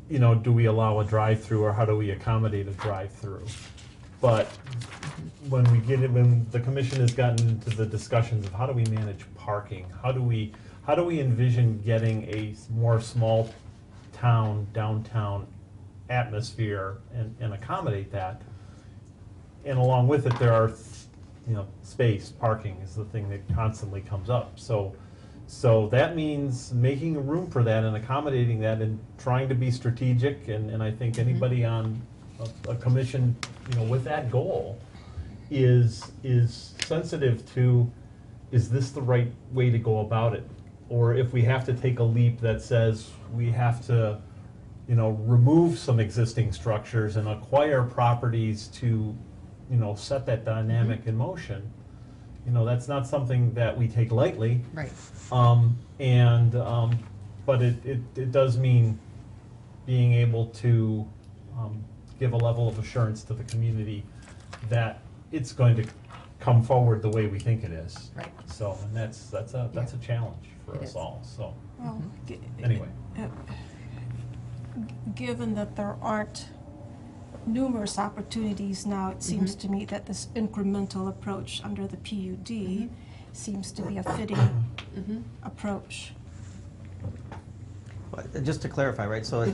do we allow a drive-through or how do we accommodate a drive-through? But when the commission has gotten into the discussions of how do we manage parking, how do we envision getting a more small town, downtown atmosphere and accommodate that, and along with it there are space, parking is the thing that constantly comes up. So that means making room for that and accommodating that and trying to be strategic, and I think anybody on a commission with that goal is sensitive to, is this the right way to go about it? Or if we have to take a leap that says we have to remove some existing structures and acquire properties to set that dynamic in motion, that's not something that we take lightly. Right. But it does mean being able to give a level of assurance to the community that it's going to come forward the way we think it is. Right. So, and that's a challenge for It us is. all, so, Well, anyway. Given that there aren't numerous opportunities now, it seems to me that this incremental approach under the PUD seems to be a fitting approach. But just to clarify, right, so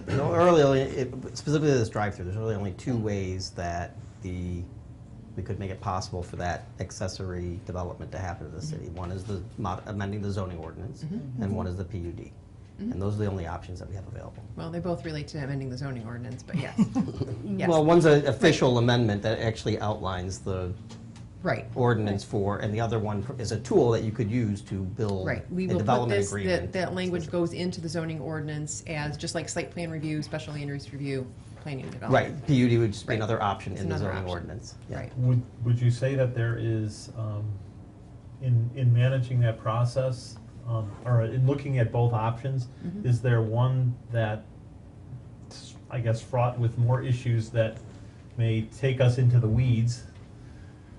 earlier, specifically this drive-through, there's really only two ways that we could make it possible for that accessory development to happen in the city. One is the amending the zoning ordinance, and one is the PUD. And those are the only options that we have available. Well, they both relate to amending the zoning ordinance, but yes. Yes. Well, one's an official amendment that actually outlines the Right. ordinance for, and the other one is a tool that you could use to build Right, a we will put development this, agreement. that language goes into the zoning ordinance as, just like site plan review, special land use review, planning and development. Right, PUD would just be Right. another option It's in the another zoning option. ordinance. Yeah. Right. Would you say that there is, in managing that process, or in looking at both options, is there one that, I guess, fraught with more issues that may take us into the weeds?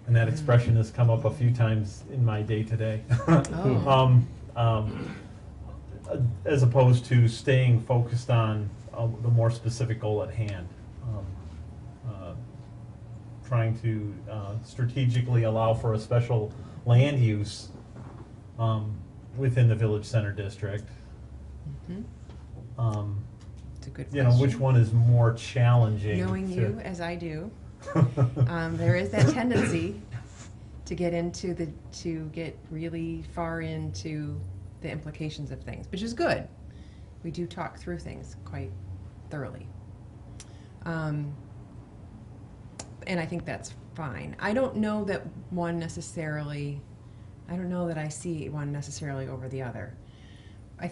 And that expression has come up a few times in my day-to-day. Oh. As opposed to staying focused on the more specific goal at hand. Trying to strategically allow for a special land use within the village center district. It's a good question. You know, which one is more challenging? Knowing to- you as I do, there is that tendency to get really far into the implications of things, which is good. We do talk through things quite thoroughly. And I think that's fine. I don't know that I see one necessarily over the other. I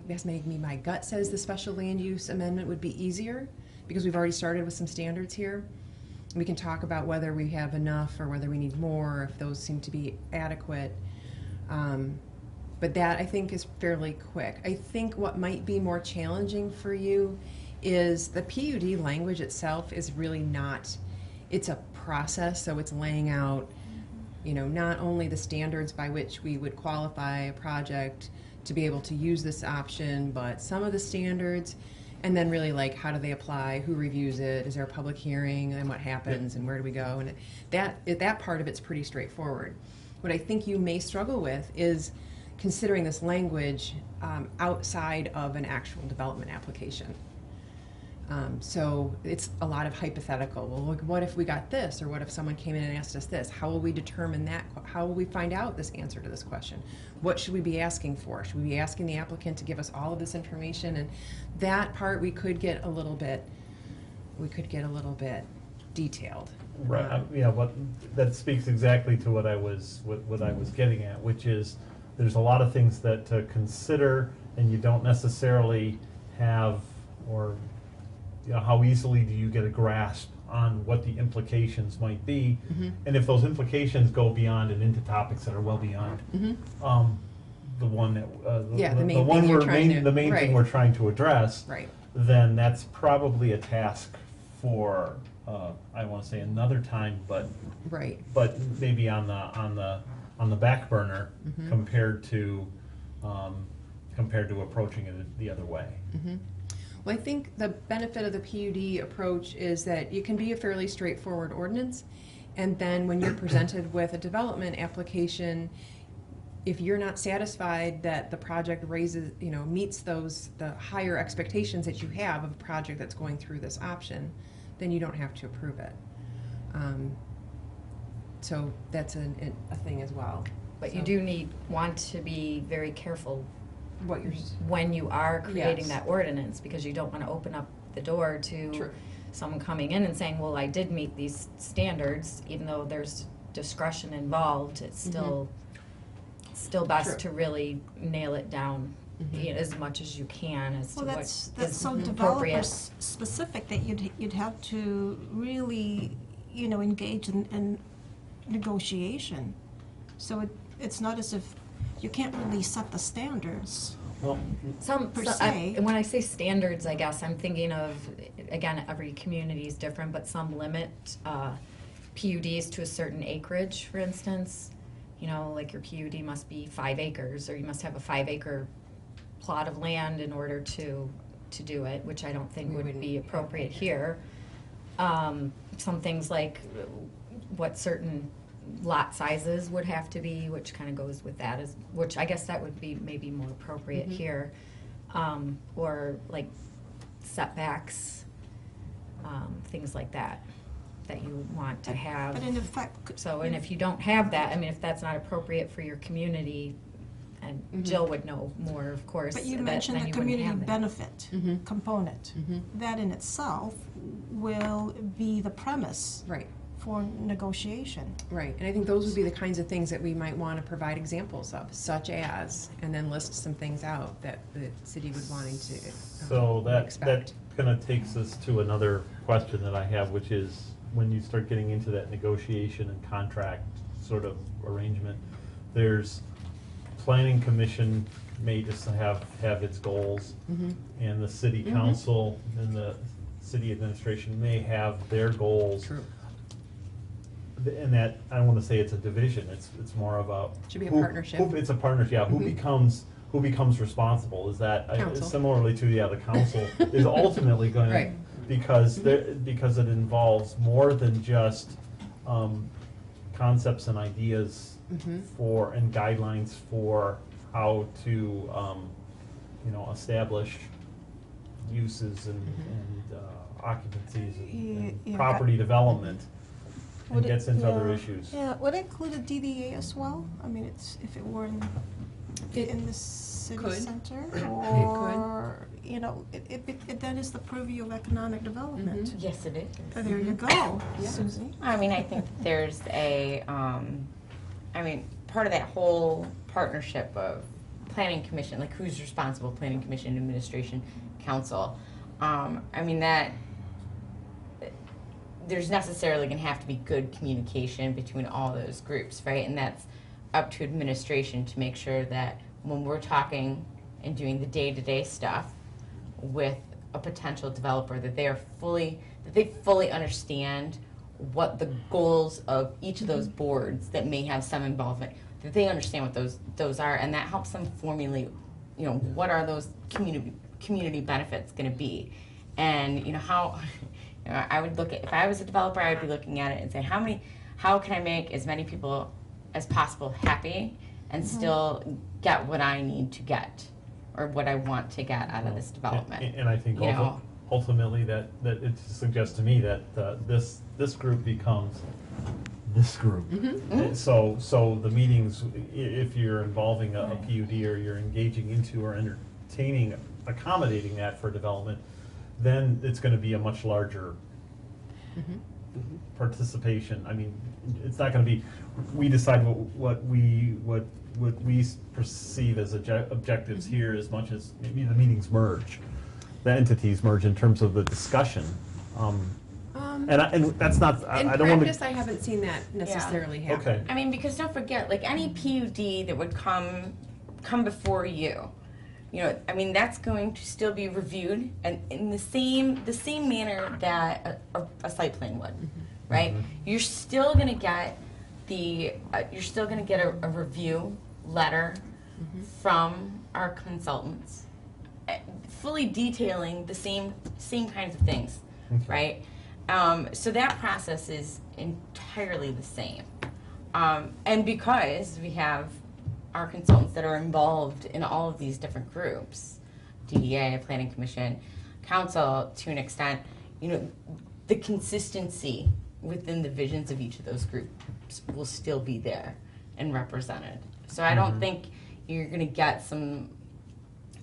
guess maybe my gut says the special land use amendment would be easier because we've already started with some standards here. We can talk about whether we have enough or whether we need more, if those seem to be adequate. But that, I think, is fairly quick. I think what might be more challenging for you is the PUD language itself is really not, it's a process, so it's laying out, not only the standards by which we would qualify a project to be able to use this option, but some of the standards, and then really like how do they apply, who reviews it, is there a public hearing, and what happens, and where do we go, and that part of it's pretty straightforward. What I think you may struggle with is considering this language outside of an actual development application. So it's a lot of hypothetical. Well, look, what if we got this, or what if someone came in and asked us this? How will we determine that? How will we find out this answer to this question? What should we be asking for? Should we be asking the applicant to give us all of this information? And that part we could get a little bit detailed. Right, that speaks exactly to what I was getting at, which is there's a lot of things that to consider, and you don't necessarily have, or how easily do you get a grasp on what the implications might be, and if those implications go beyond and into topics that are well beyond the one that the main thing you're trying to- the main thing right. we're trying to address, Right. then that's probably a task for I want to say another time, but Right. maybe on the back burner compared to approaching it the other way. Well, I think the benefit of the PUD approach is that it can be a fairly straightforward ordinance, and then when you're presented with a development application, if you're not satisfied that the project meets the higher expectations that you have of a project that's going through this option, then you don't have to approve it. So that's a thing as well. But you So- do want to be very careful What you're, when you are creating Yes. that ordinance, because you don't want to open up the door to True. someone coming in and saying, well, I did meet these standards, even though there's discretion involved, it's still best True. to really nail it down as much as you can as Well, to what that's is so appropriate. developer specific that you'd have to really, engage in negotiation. So it's not as if you can't really set the standards Well, Per se. And when I say standards, I guess I'm thinking of, again, every community is different, but some limit PUDs to a certain acreage, for instance. You know, like your PUD must be 5 acres, or you must have a 5-acre plot of land in order to do it, which I don't think would be appropriate here. Some things like what certain lot sizes would have to be, which kind of goes with that, which I guess that would be maybe more appropriate here. Or like setbacks, things like that you want to have. But in effect, So, and if you don't have that, I mean, if that's not appropriate for your community, and Jill would know more, of course. but you then mentioned the you wouldn't community have that. benefit component. That in itself will be the premise Right, for negotiation. right. And I think those would be the kinds of things that we might want to provide examples of, such as, and then list some things out that the city would wanting to so that expect. kind of takes us to another question that I have, which is when you start getting into that negotiation and contract sort of arrangement, there's Planning Commission may just have its goals, and the city council and the city administration may have their goals. True. And that, I don't want to say it's a division, it's more of a. Should be a partnership. It's a partnership, yeah, who becomes responsible, is that, Council. similarly to, the council is ultimately going to, Right. because it involves more than just, concepts and ideas for, and guidelines for how to, establish uses and occupancies and Yeah. property development, and Would it- gets into other yeah. issues. Yeah, would it include a DDA as well? I mean, if it were in the city could. center, could. or, it then is the purview of economic development. Yes, it is. There you go, Susie. I mean, I think that there's part of that whole partnership of planning commission, like who's responsible, planning commission, administration, council. That there's necessarily going to have to be good communication between all those groups, right? And that's up to administration to make sure that when we're talking and doing the day-to-day stuff with a potential developer, that they fully understand what the goals of each of those boards that may have some involvement, that they understand what those are, and that helps them formulate, what are those community benefits going to be, and how. I would look at, if I was a developer, I would be looking at it and say, how can I make as many people as possible happy and still get what I need to get, or what I want to get out of this development. And I think ultimately that it suggests to me that this group becomes this group. And so the meetings, if you're involving a PUD, or you're engaging into or accommodating that for development, then it's going to be a much larger participation. I mean, it's not going to be, we decide what we perceive as objectives here, as much as maybe the meetings merge, the entities merge in terms of the discussion. And that's not, I don't want to. In practice, I haven't seen that necessarily happen. Okay. Because don't forget, like any PUD that would come before you, that's going to still be reviewed and in the same manner that a site plan would, right? You're still going to get a review letter from our consultants, fully detailing the same kinds of things, right? So that process is entirely the same, and because we have our consultants that are involved in all of these different groups, DDA, Planning Commission, Council, to an extent, the consistency within the visions of each of those groups will still be there and represented. So I don't think you're going to get some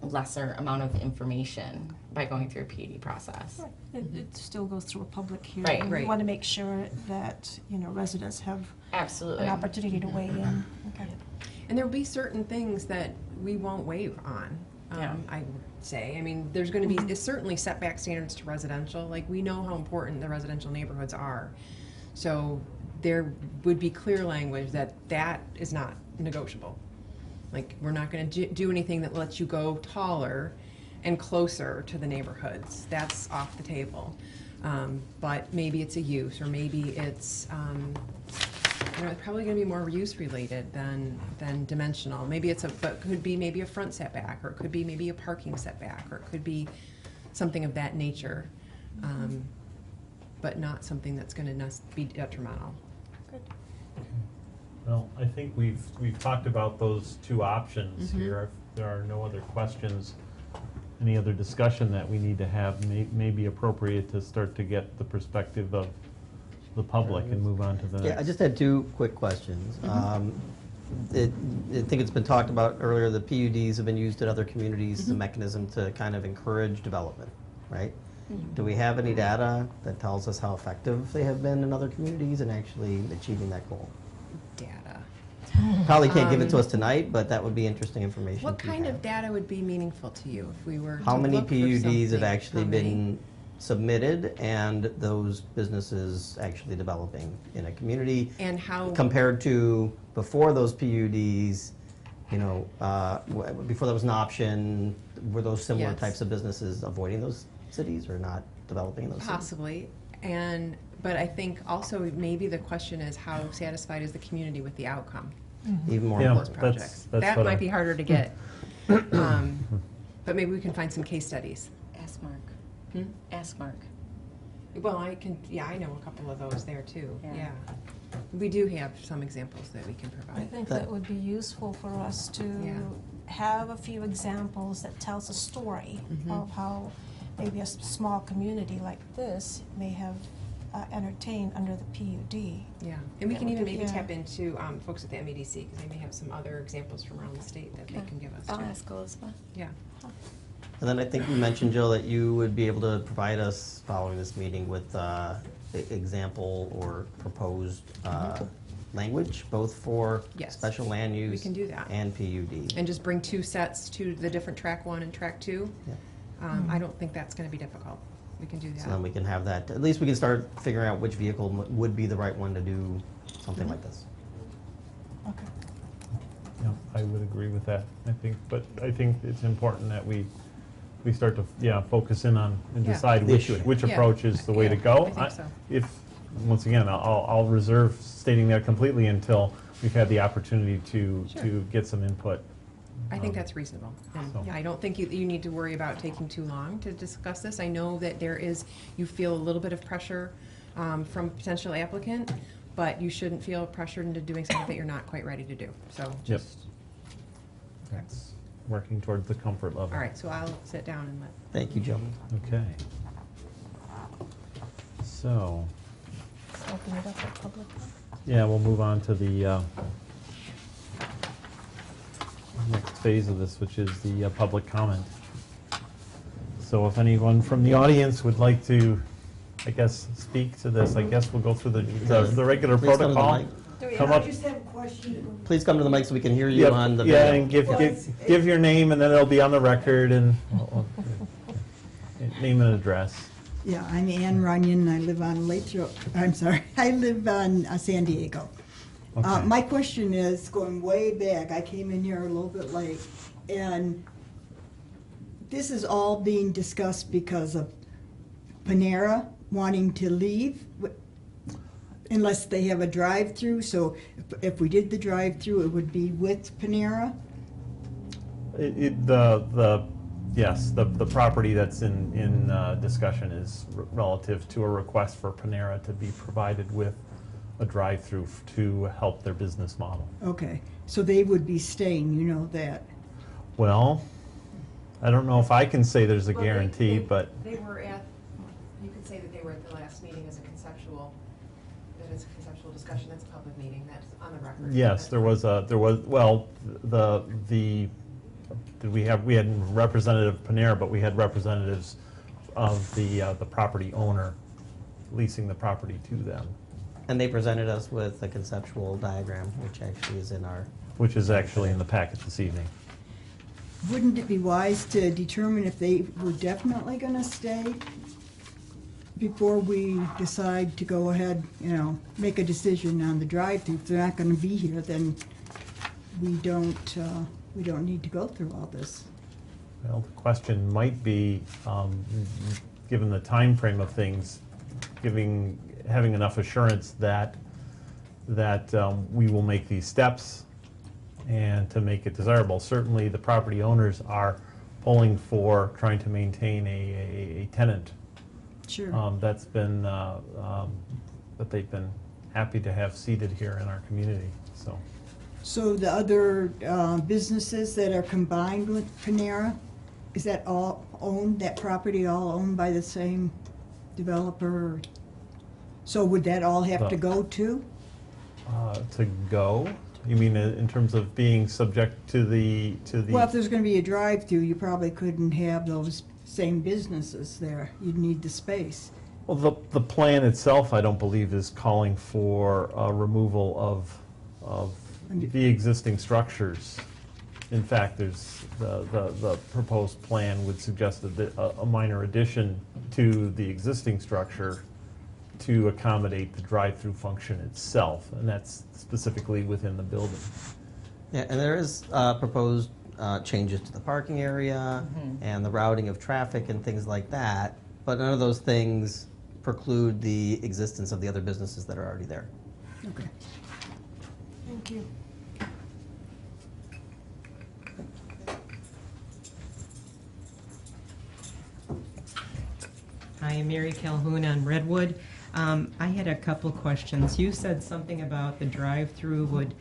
lesser amount of information by going through a PUD process. It still goes through a public hearing. Right. We Right. want to make sure that, residents have Absolutely. an opportunity to weigh in. Okay. And there'll be certain things that we won't waive on, I would say. I mean, there's going to be certainly setback standards to residential. Like, we know how important the residential neighborhoods are. So there would be clear language that is not negotiable. Like, we're not gonna do anything that lets you go taller and closer to the neighborhoods. That's off the table. But maybe it's a use, or maybe it's, it's probably gonna be more use related than dimensional. Maybe but could be maybe a front setback, or it could be maybe a parking setback, or it could be something of that nature. But not something that's gonna be detrimental. Well, I think we've talked about those two options here. If there are no other questions, any other discussion that we need to have may be appropriate to start to get the perspective of the public and move on to the next. Yeah, I just had two quick questions. I think it's been talked about earlier, the PUDs have been used in other communities as a mechanism to kind of encourage development, right? Do we have any data that tells us how effective they have been in other communities in actually achieving that goal? Data. Probably can't give it to us tonight, but that would be interesting information. What to kind have. of data would be meaningful to you if we were How to many look for PUDs have something? actually How many? been submitted and those businesses actually developing in a community? And how, Compared to before those PUDs, before that was an option, were those similar Yes. types of businesses avoiding those cities or not developing in those cities? possibly, but I think also maybe the question is how satisfied is the community with the outcome Even more Yeah. of those important. projects? that's That what might I- be harder to get. But maybe we can find some case studies. Ask Mark. Hmm? Ask Mark. Well, I know a couple of those there too, Yeah. yeah. We do have some examples that we can I provide. think that would be useful for us to Yeah. have a few examples that tells a story Mhm. of how maybe a small community like this may have entertained under the PUD. Yeah, and we That can would even be- maybe yeah. tap into folks at the MEDC, because they may have some other examples from around the state that they can give us I'll too. ask Elizabeth. Yeah. And then I think you mentioned, Jill, that you would be able to provide us, following this meeting, with example or proposed language, both for Yes. special land use We can do that. and PUD. And just bring two sets to the different track 1 and track 2. Yeah. I don't think that's gonna be difficult. We can do So then that. we can have that, at least we can start figuring out which vehicle would be the right one to do something like this. Okay. Yeah, I would agree with that, I think it's important that we start to, focus in on and Yeah. decide The which issue. Yeah. approach is the way to Yeah, go. I think so. If, once again, I'll reserve stating that completely until we've had the opportunity to Sure. get some input. I think that's reasonable. And So- I don't think you need to worry about taking too long to discuss this. I know that you feel a little bit of pressure from potential applicant, but you shouldn't feel pressured into doing something that you're not quite ready to do. So Yep. just, That's working towards the comfort level. all right, so I'll sit down and let. Thank you, Jill. Okay. So, Open it up for public. yeah, we'll move on to the next phase of this, which is the public comment. So if anyone from the audience would like to, I guess, speak to this, I guess we'll go through the regular Please come to the protocol. mic. Come up. I just have a question. Please come to the mic so we can hear you Yep, on the yeah, video. and give your name, and then it'll be on the record, and name and address. Yeah, I'm Ann Runyon, and I live on Lathrup, I'm sorry, I live on San Diego. Okay. My question is, going way back, I came in here a little bit late, and this is all being discussed because of Panera wanting to leave, unless they have a drive-through, so if we did the drive-through, it would be with Panera? Yes, the property that's in discussion is relative to a request for Panera to be provided with a drive-through to help their business model. Okay, so they would be staying, you know that? Well, I don't know if I can say there's a guarantee, but They were you could say that they were at the last meeting as a conceptual discussion, that's a public meeting, that's on the record. yes, we had representative Panera, but we had representatives of the property owner leasing the property to them, And they presented us with a conceptual diagram, which actually is in our, which is actually in the packet this evening. Wouldn't it be wise to determine if they were definitely gonna stay before we decide to go ahead, make a decision on the drive-through? If they're not gonna be here, then we don't we don't need to go through all this. Well, the question might be, given the time frame of things, having enough assurance that we will make these steps and to make it desirable. Certainly, the property owners are pulling for trying to maintain a tenant. Sure. That's been that they've been happy to have seated here in our community. So the other businesses that are combined with Panera, is that all owned, that property all owned by the same developer? So would that all have to go too? To go? You mean in terms of being subject to the? Well, if there's going to be a drive-through, you probably couldn't have those same businesses there. You'd need the space. Well, the plan itself, I don't believe, is calling for removal of the existing structures. In fact, there's the proposed plan would suggest a minor addition to the existing structure to accommodate the drive-through function itself, and that's specifically within the building. Yeah, and there is proposed changes to the parking area and the routing of traffic and things like that, but none of those things preclude the existence of the other businesses that are already there. Okay. Thank you. Hi, I'm Mary Calhoun on Redwood. I had a couple questions. You said something about the drive-through would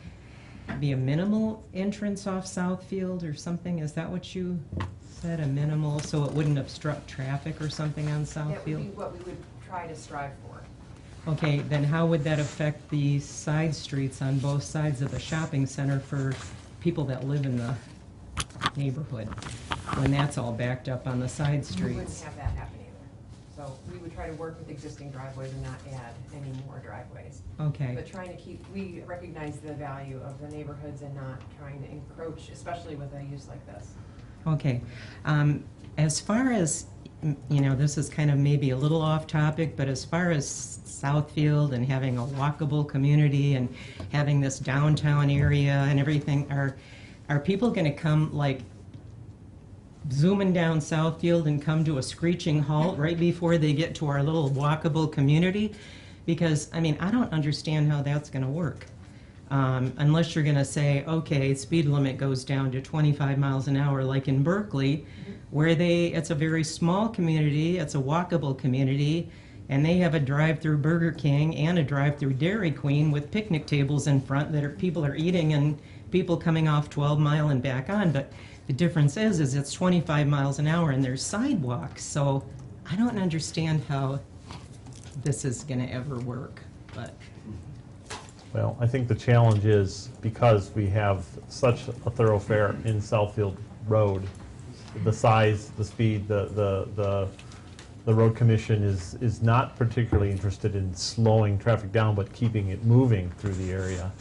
be a minimal entrance off Southfield or something. Is that what you said, a minimal, so it wouldn't obstruct traffic or something on Southfield? That would be what we would try to strive for. Okay, then how would that affect the side streets on both sides of the shopping center for people that live in the neighborhood, when that's all backed up on the side We wouldn't streets? have that happen either. So we would try to work with existing driveways and not add any more driveways. Okay. But trying to we recognize the value of the neighborhoods and not trying to encroach, especially with a use like this. Okay. As far as, this is kind of maybe a little off topic, but as far as Southfield and having a walkable community and having this downtown area and everything, are people going to come like zooming down Southfield and come to a screeching halt right before they get to our little walkable community? Because, I don't understand how that's going to work. Unless you're going to say, okay, speed limit goes down to 25 miles an hour like in Berkeley, where it's a very small community, it's a walkable community, and they have a drive-through Burger King and a drive-through Dairy Queen with picnic tables in front that people are eating and people coming off 12 Mile and back on. But the difference is it's 25 miles an hour and there's sidewalks. So I don't understand how this is going to ever work. But Well, I think the challenge is because we have such a thoroughfare in Southfield Road, the size, the speed, the road commission is not particularly interested in slowing traffic down, but keeping it moving through the area.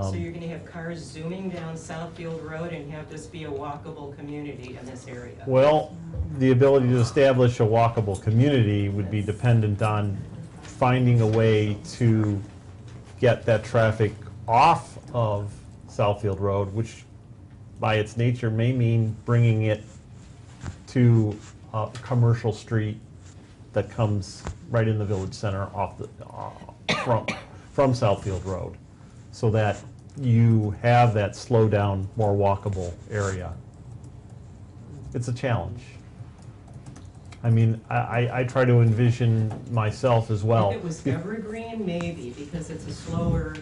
so you're going to have cars zooming down Southfield Road and have this be a walkable community in this area? Well, the ability to establish a walkable community would be dependent on finding a way to get that traffic off of Southfield Road, which by its nature may mean bringing it to a commercial street that comes right in the village center off the from Southfield Road, so that you have that slow down, more walkable area. It's a challenge. I try to envision myself as well. If it was evergreen, maybe, because it's a slower,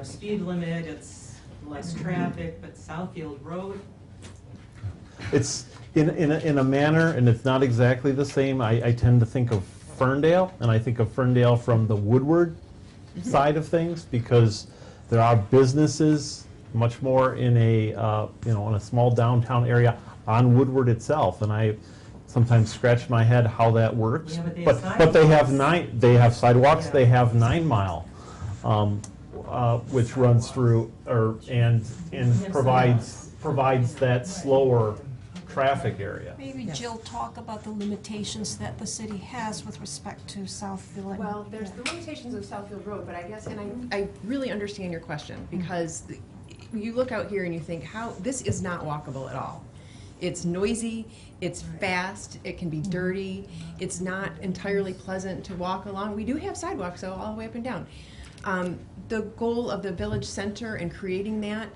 speed limit, it's less traffic, but Southfield Road, It's in a manner, and it's not exactly the same. I tend to think of Ferndale, and I think of Ferndale from the Woodward side of things, because there are businesses much more in in a small downtown area on Woodward itself, and I sometimes scratch my head how that works. Yeah, but they have sidewalks. They have 9 Mile, which runs through and provides that slower traffic area. Maybe Jill talk about the limitations that the city has with respect to Southfield. Well, there's the limitations of Southfield Road, but I guess, and I really understand your question, because you look out here and you think, this is not walkable at all. It's noisy, it's fast, it can be dirty, it's not entirely pleasant to walk along. We do have sidewalks though, all the way up and down. The goal of the village center and creating that,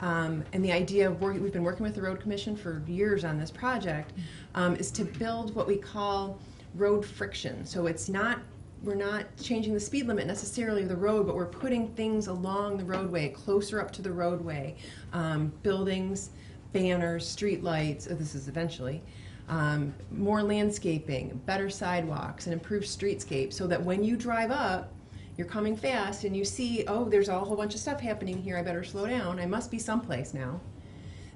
and the idea of we've been working with the road commission for years on this project, is to build what we call road friction. So we're not changing the speed limit necessarily of the road, but we're putting things along the roadway, closer up to the roadway, buildings, banners, street lights, this is eventually, more landscaping, better sidewalks, and improved streetscape, so that when you drive up, you're coming fast and you see, oh, there's a whole bunch of stuff happening here, I better slow down, I must be someplace now.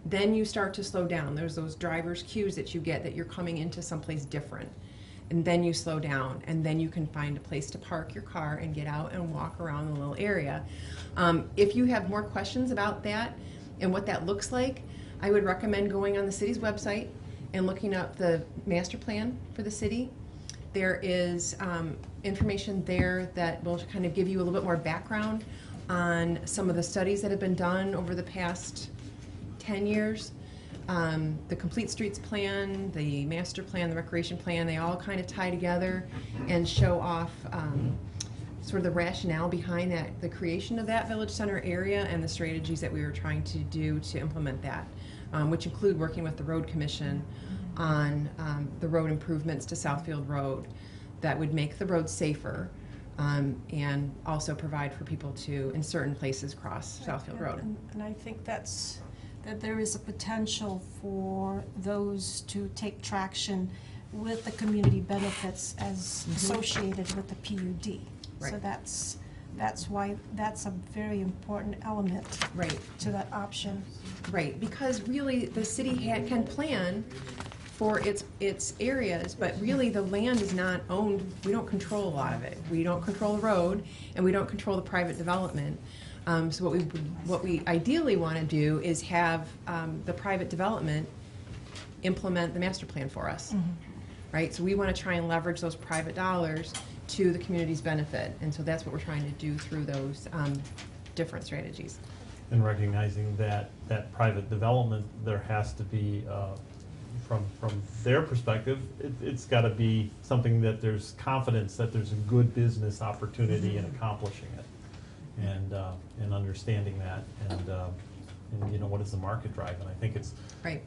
Then you start to slow down. There's those driver's cues that you get that you're coming into someplace different. And then you slow down, and then you can find a place to park your car and get out and walk around the little area. If you have more questions about that and what that looks like, I would recommend going on the city's website and looking up the master plan for the city. There is information there that will kind of give you a little bit more background on some of the studies that have been done over the past 10 years. The Complete Streets Plan, the Master Plan, the Recreation Plan, they all kind of tie together and show off sort of the rationale behind the creation of that village center area and the strategies that we were trying to do to implement that, which include working with the Road Commission on the road improvements to Southfield Road that would make the road safer, and also provide for people to, in certain places, cross Southfield Road. And I think that there is a potential for those to take traction with the community benefits as associated with the PUD. Right. So that's why that's a very important element to that option. Right, because really the city can plan for its areas, but really the land is not owned. We don't control a lot of it. We don't control the road, and we don't control the private development. So what we ideally want to do is have the private development implement the master plan for us, right? So we want to try and leverage those private dollars to the community's benefit, and so that's what we're trying to do through those different strategies. And recognizing that private development, there has to be, from their perspective, it's got to be something that there's confidence that there's a good business opportunity in accomplishing it. And understanding that, and you know, what is the market drive? And I think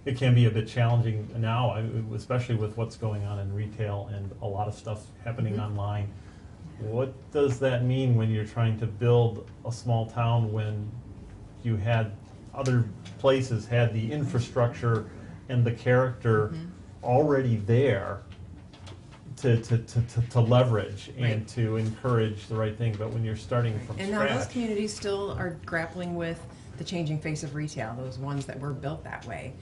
it can be a bit challenging now, especially with what's going on in retail and a lot of stuff happening online. What does that mean when you're trying to build a small town when you had other places had the infrastructure and the character already there to leverage and to encourage the right thing, but when you're starting from and scratch. now those communities still are grappling with the changing face of retail, those ones that were built that way.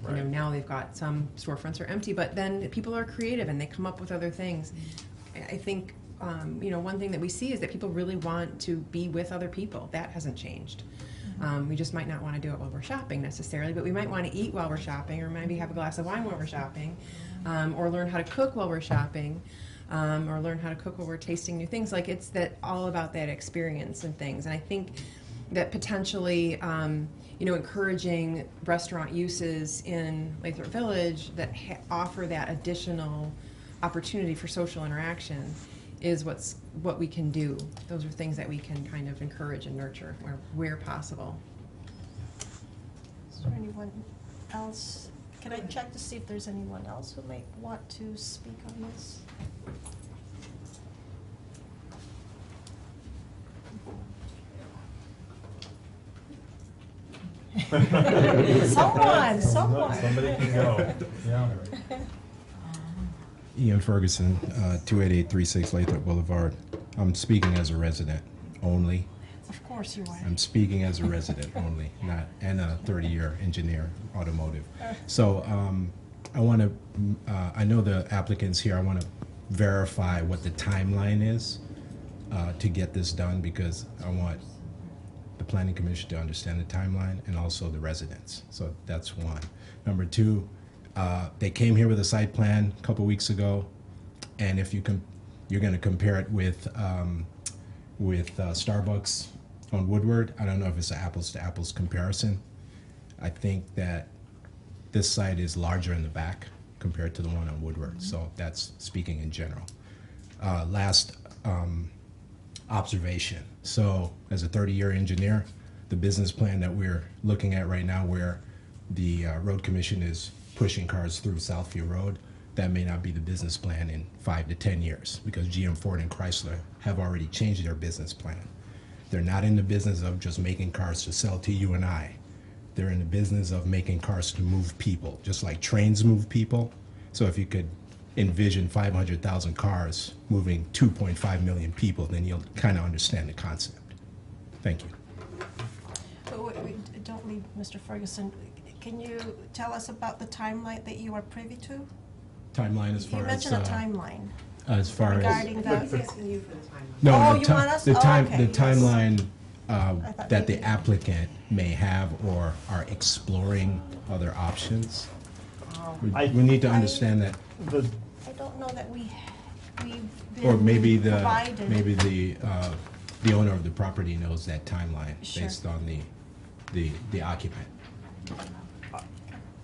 You know, now they've got some storefronts are empty, but then people are creative and they come up with other things. I think, you know, one thing that we see is that people really want to be with other people. That hasn't changed. We just might not want to do it while we're shopping necessarily, but we might want to eat while we're shopping, or maybe have a glass of wine while we're shopping, or learn how to cook while we're shopping, or learn how to cook while we're tasting new things. Like, it's all about that experience and things. And I think that potentially, you know, encouraging restaurant uses in Lathrup Village that offer that additional opportunity for social interaction is what we can do. Those are things that we can kind of encourage and nurture where possible. Is there anyone else? Can I check to see if there's anyone else who might want to speak on this? Someone. Somebody can go. Yeah. Ian Ferguson, 28836 Lathrop Boulevard. I'm speaking as a resident only. Of course you are. I'm speaking as a resident only, and a 30-year engineer, automotive. So I want to, I know the applicants here, I want to verify what the timeline is to get this done, because I want the Planning Commission to understand the timeline and also the residents. So that's one. Number two, they came here with a site plan a couple weeks ago, and if you're going to compare it with Starbucks on Woodward. I don't know if it's an apples to apples comparison. I think that this site is larger in the back compared to the one on Woodward. So that's speaking in general. Last observation. So as a 30-year engineer, the business plan that we're looking at right now, where the road commission is pushing cars through Southfield Road, that may not be the business plan in 5 to 10 years, because GM, Ford, and Chrysler have already changed their business plan. They're not in the business of just making cars to sell to you and I. They're in the business of making cars to move people, just like trains move people. So if you could envision 500,000 cars moving 2.5 million people, then you'll kind of understand the concept. Thank you. Don't leave, Mr. Ferguson. Can you tell us about the timeline that you are privy to? Timeline as far You as... mentioned a timeline. As far regarding as... that. He's asking you for the timeline. No, Oh, the, you ti- want us? the, Oh, time, okay, the yes. timeline thought that the maybe- applicant may have or are exploring other options. We need to understand that, I don't know that we've been or maybe provided. the owner of the property knows that timeline Sure. based on the occupant.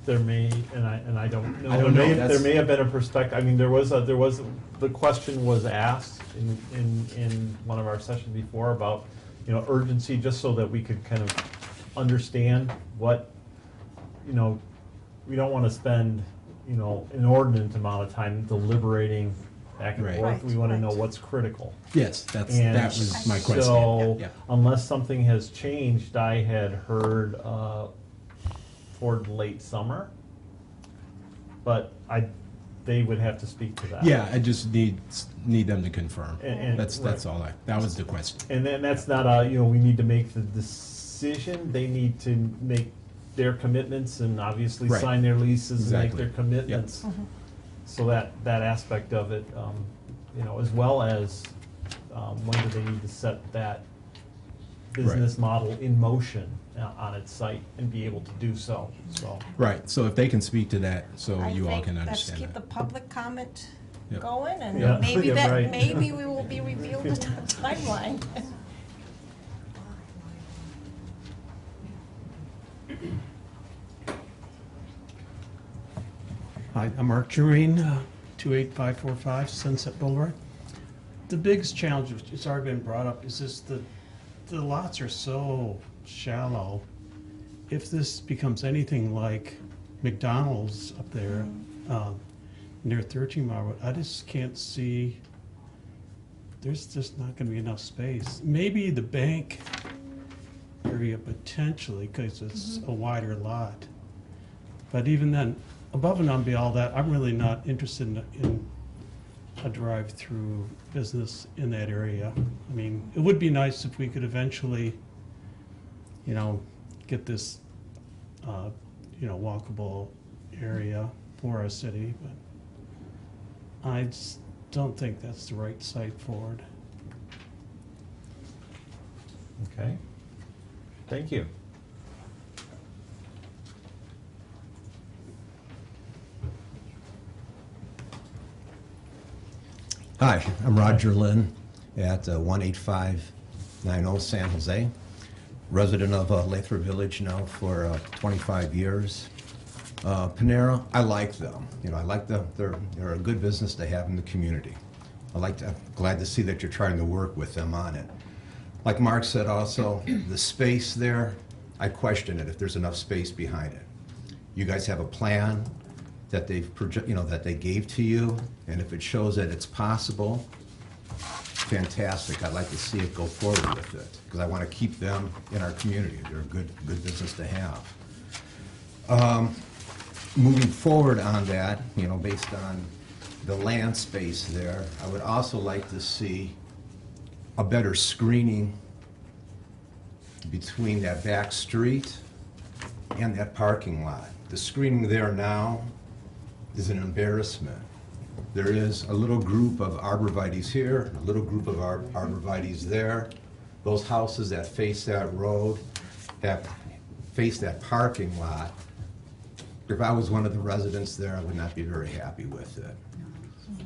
There may, and I don't know. I don't know, There that's- may have been a perspective, I mean, the question was asked in one of our sessions before about, you know, urgency, just so that we could kind of understand what, you know, we don't want to spend, you know, an inordinate amount of time deliberating back and Right. forth. We want to know Right. what's critical. Yes, that was my question. So, Yeah. unless something has changed, I had heard toward late summer, but they would have to speak to that. Yeah, I just need them to confirm. And- That's all. That was the question. And then that's not you know, we need to make the decision. They need to make their commitments and obviously Right. sign their leases and make Exactly. their commitments. So that aspect of it, you know, as well as when do they need to set that business model in motion on its site and be able to do so. So Right, so if they can speak to that, so you all can Let's understand keep the that. public comment Yep. going, and Yeah. maybe Yeah, that, right. maybe we will be revealed the timeline. Hi, I'm Mark Jereen, 28545 Sunset Boulevard. The biggest challenge, which has already been brought up, is just the lots are so shallow. If this becomes anything like McDonald's up there near 13 Mile Road, I just can't see, there's just not going to be enough space. Maybe the bank area potentially, because it's a wider lot. But even then, above and beyond all that, I'm really not interested in a drive-through business in that area. I mean, it would be nice if we could eventually, you know, get this, you know, walkable area for our city, but I just don't think that's the right site for it. okay, thank you. Hi, I'm Roger Lynn at 18590 San Jose, resident of Lathrup Village now for 25 years. Panera, I like them. You know, I like them. They're a good business to have in the community. I'm glad to see that you're trying to work with them on it. Like Mark said also, the space there, I question it if there's enough space behind it. You guys have a plan that that they gave to you, and if it shows that it's possible, fantastic. I'd like to see it go forward with it, because I want to keep them in our community. They're a good business to have. Moving forward on that, you know, based on the land space there, I would also like to see a better screening between that back street and that parking lot. The screening there now is an embarrassment. There is a little group of arborvitaes here, a little group of arborvitaes there. Those houses that face that road face that parking lot. If I was one of the residents there, I would not be very happy with it.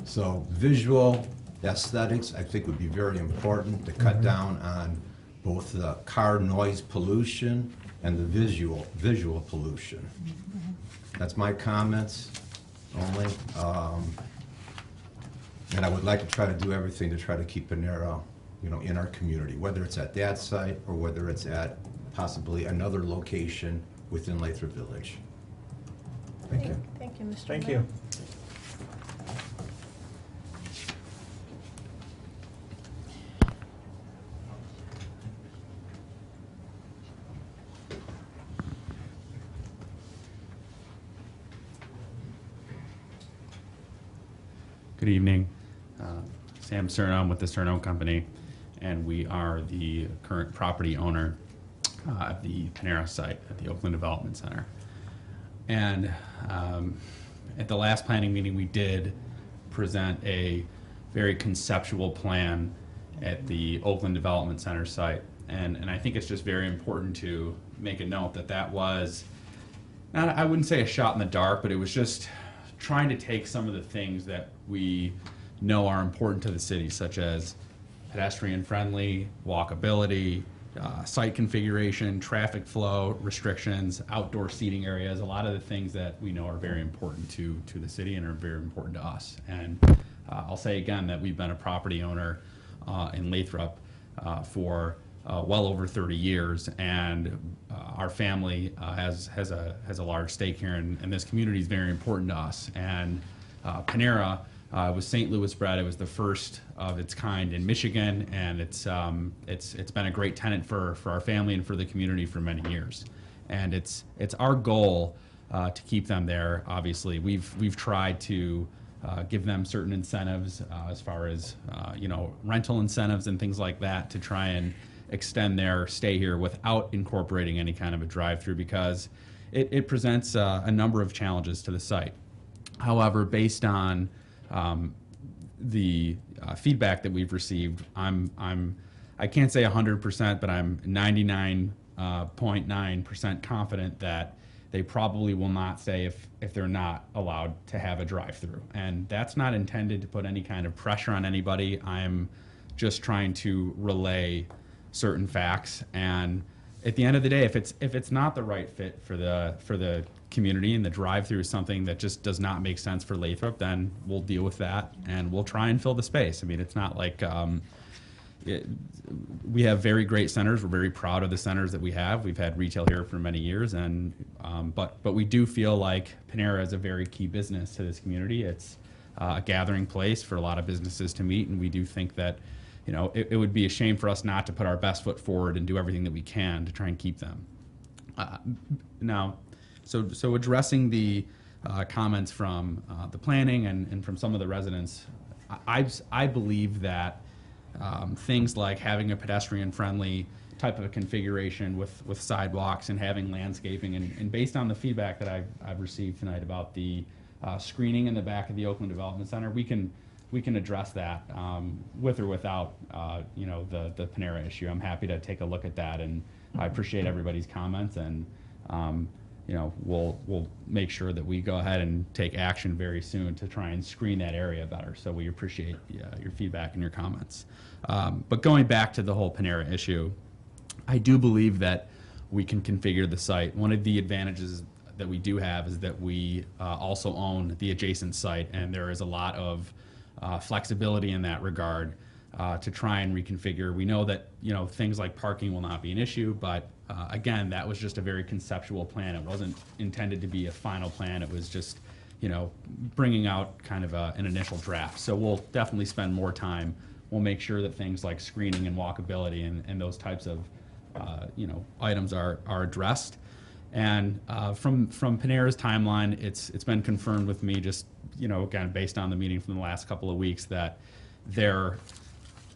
So visual aesthetics, I think, would be very important to cut down on both the car noise pollution and the visual pollution. That's my comments only. And I would like to try to do everything to try to keep Panera, in our community, whether it's at that site or whether it's at possibly another location within Lathrup Village. Thank you. Thank you, Mr. Thank Mayor. you. Good evening. Sam Cerno with the Cerno Company, and we are the current property owner of the Panera site at the Oakland Development Center. And at the last planning meeting, we did present a very conceptual plan at the Oakland Development Center site. And I think it's just very important to make a note that that was, not, I wouldn't say a shot in the dark, but it was just trying to take some of the things that we know are important to the city, such as pedestrian-friendly, walkability, site configuration, traffic flow restrictions, outdoor seating areas, a lot of the things that we know are very important to the city and are very important to us. And I'll say again that we've been a property owner in Lathrup for well over 30 years, and our family has a large stake here, and this community is very important to us. And Panera was St. Louis bred. It was the first of its kind in Michigan, and it's been a great tenant for our family and for the community for many years. And it's our goal to keep them there. Obviously, we've tried to give them certain incentives as far as rental incentives and things like that to try and extend their stay here without incorporating any kind of a drive-through, because it presents a number of challenges to the site. However, based on the feedback that we've received, I can't say 100%, but I'm 99.9% confident that they probably will not stay if they're not allowed to have a drive-through. And that's not intended to put any kind of pressure on anybody. I'm just trying to relay certain facts, and at the end of the day, if it's not the right fit for the community and the drive-through is something that just does not make sense for Lathrup, then we'll deal with that and we'll try and fill the space. I mean, it's not like we have very great centers. We're very proud of the centers that we have. We've had retail here for many years, and but we do feel like Panera is a very key business to this community. It's a gathering place for a lot of businesses to meet, and we do think that it would be a shame for us not to put our best foot forward and do everything that we can to try and keep them. Now, so addressing the comments from the planning and from some of the residents, I believe that things like having a pedestrian-friendly type of a configuration with sidewalks and having landscaping, and based on the feedback that I've received tonight about the screening in the back of the Oakland Development Center, we can address that with or without the Panera issue. I'm happy to take a look at that, and I appreciate everybody's comments, and we'll make sure that we go ahead and take action very soon to try and screen that area better. So we appreciate your feedback and your comments. But going back to the whole Panera issue, I do believe that we can configure the site. One of the advantages that we do have is that we also own the adjacent site, and there is a lot of flexibility in that regard to try and reconfigure. We know that things like parking will not be an issue, but again, that was just a very conceptual plan. It wasn't intended to be a final plan. It was just bringing out kind of an initial draft. So we'll definitely spend more time. We'll make sure that things like screening and walkability and those types of items are addressed. And from Panera's timeline, it's been confirmed with me, just again based on the meeting from the last couple of weeks, that they're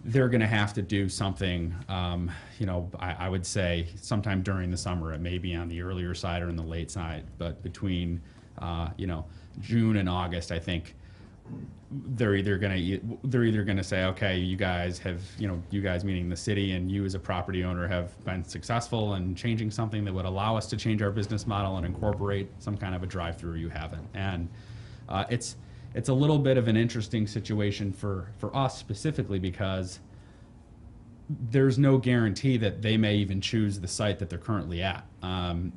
going to have to do something. I would say sometime during the summer. It may be on the earlier side or in the late side, but between June and August, I think they're either going to say, okay, you guys meaning the city and you as a property owner have been successful in changing something that would allow us to change our business model and incorporate some kind of a drive-through, you haven't. And it's a little bit of an interesting situation for us specifically, because there's no guarantee that they may even choose the site that they're currently at.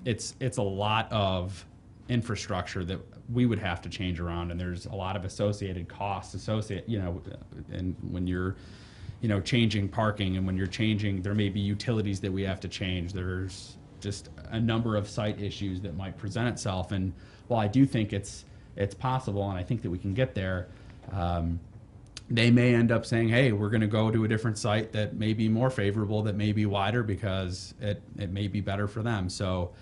It's a lot of infrastructure that we would have to change around, and there's a lot of associated costs and when you're changing parking, and when you're changing, there may be utilities that we have to change. There's just a number of site issues that might present itself, and while I do think it's possible, and I think that we can get there, they may end up saying, hey, we're going to go to a different site that may be more favorable, that may be wider, because it may be better for them. So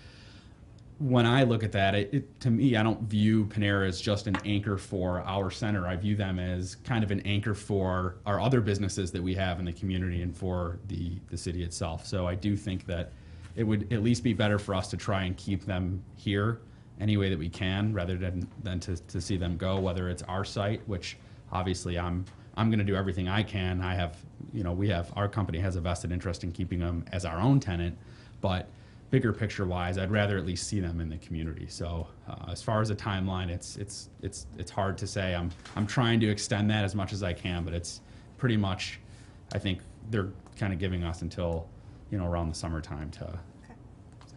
when I look at that, to me, I don't view Panera as just an anchor for our center. I view them as kind of an anchor for our other businesses that we have in the community and for the city itself. So I do think that it would at least be better for us to try and keep them here any way that we can, rather than to see them go, whether it's our site, which obviously I'm going to do everything I can. Our company has a vested interest in keeping them as our own tenant, but bigger picture wise, I'd rather at least see them in the community. So as far as a timeline, it's hard to say. I'm trying to extend that as much as I can, but it's pretty much, I think they're kind of giving us until around the summertime to.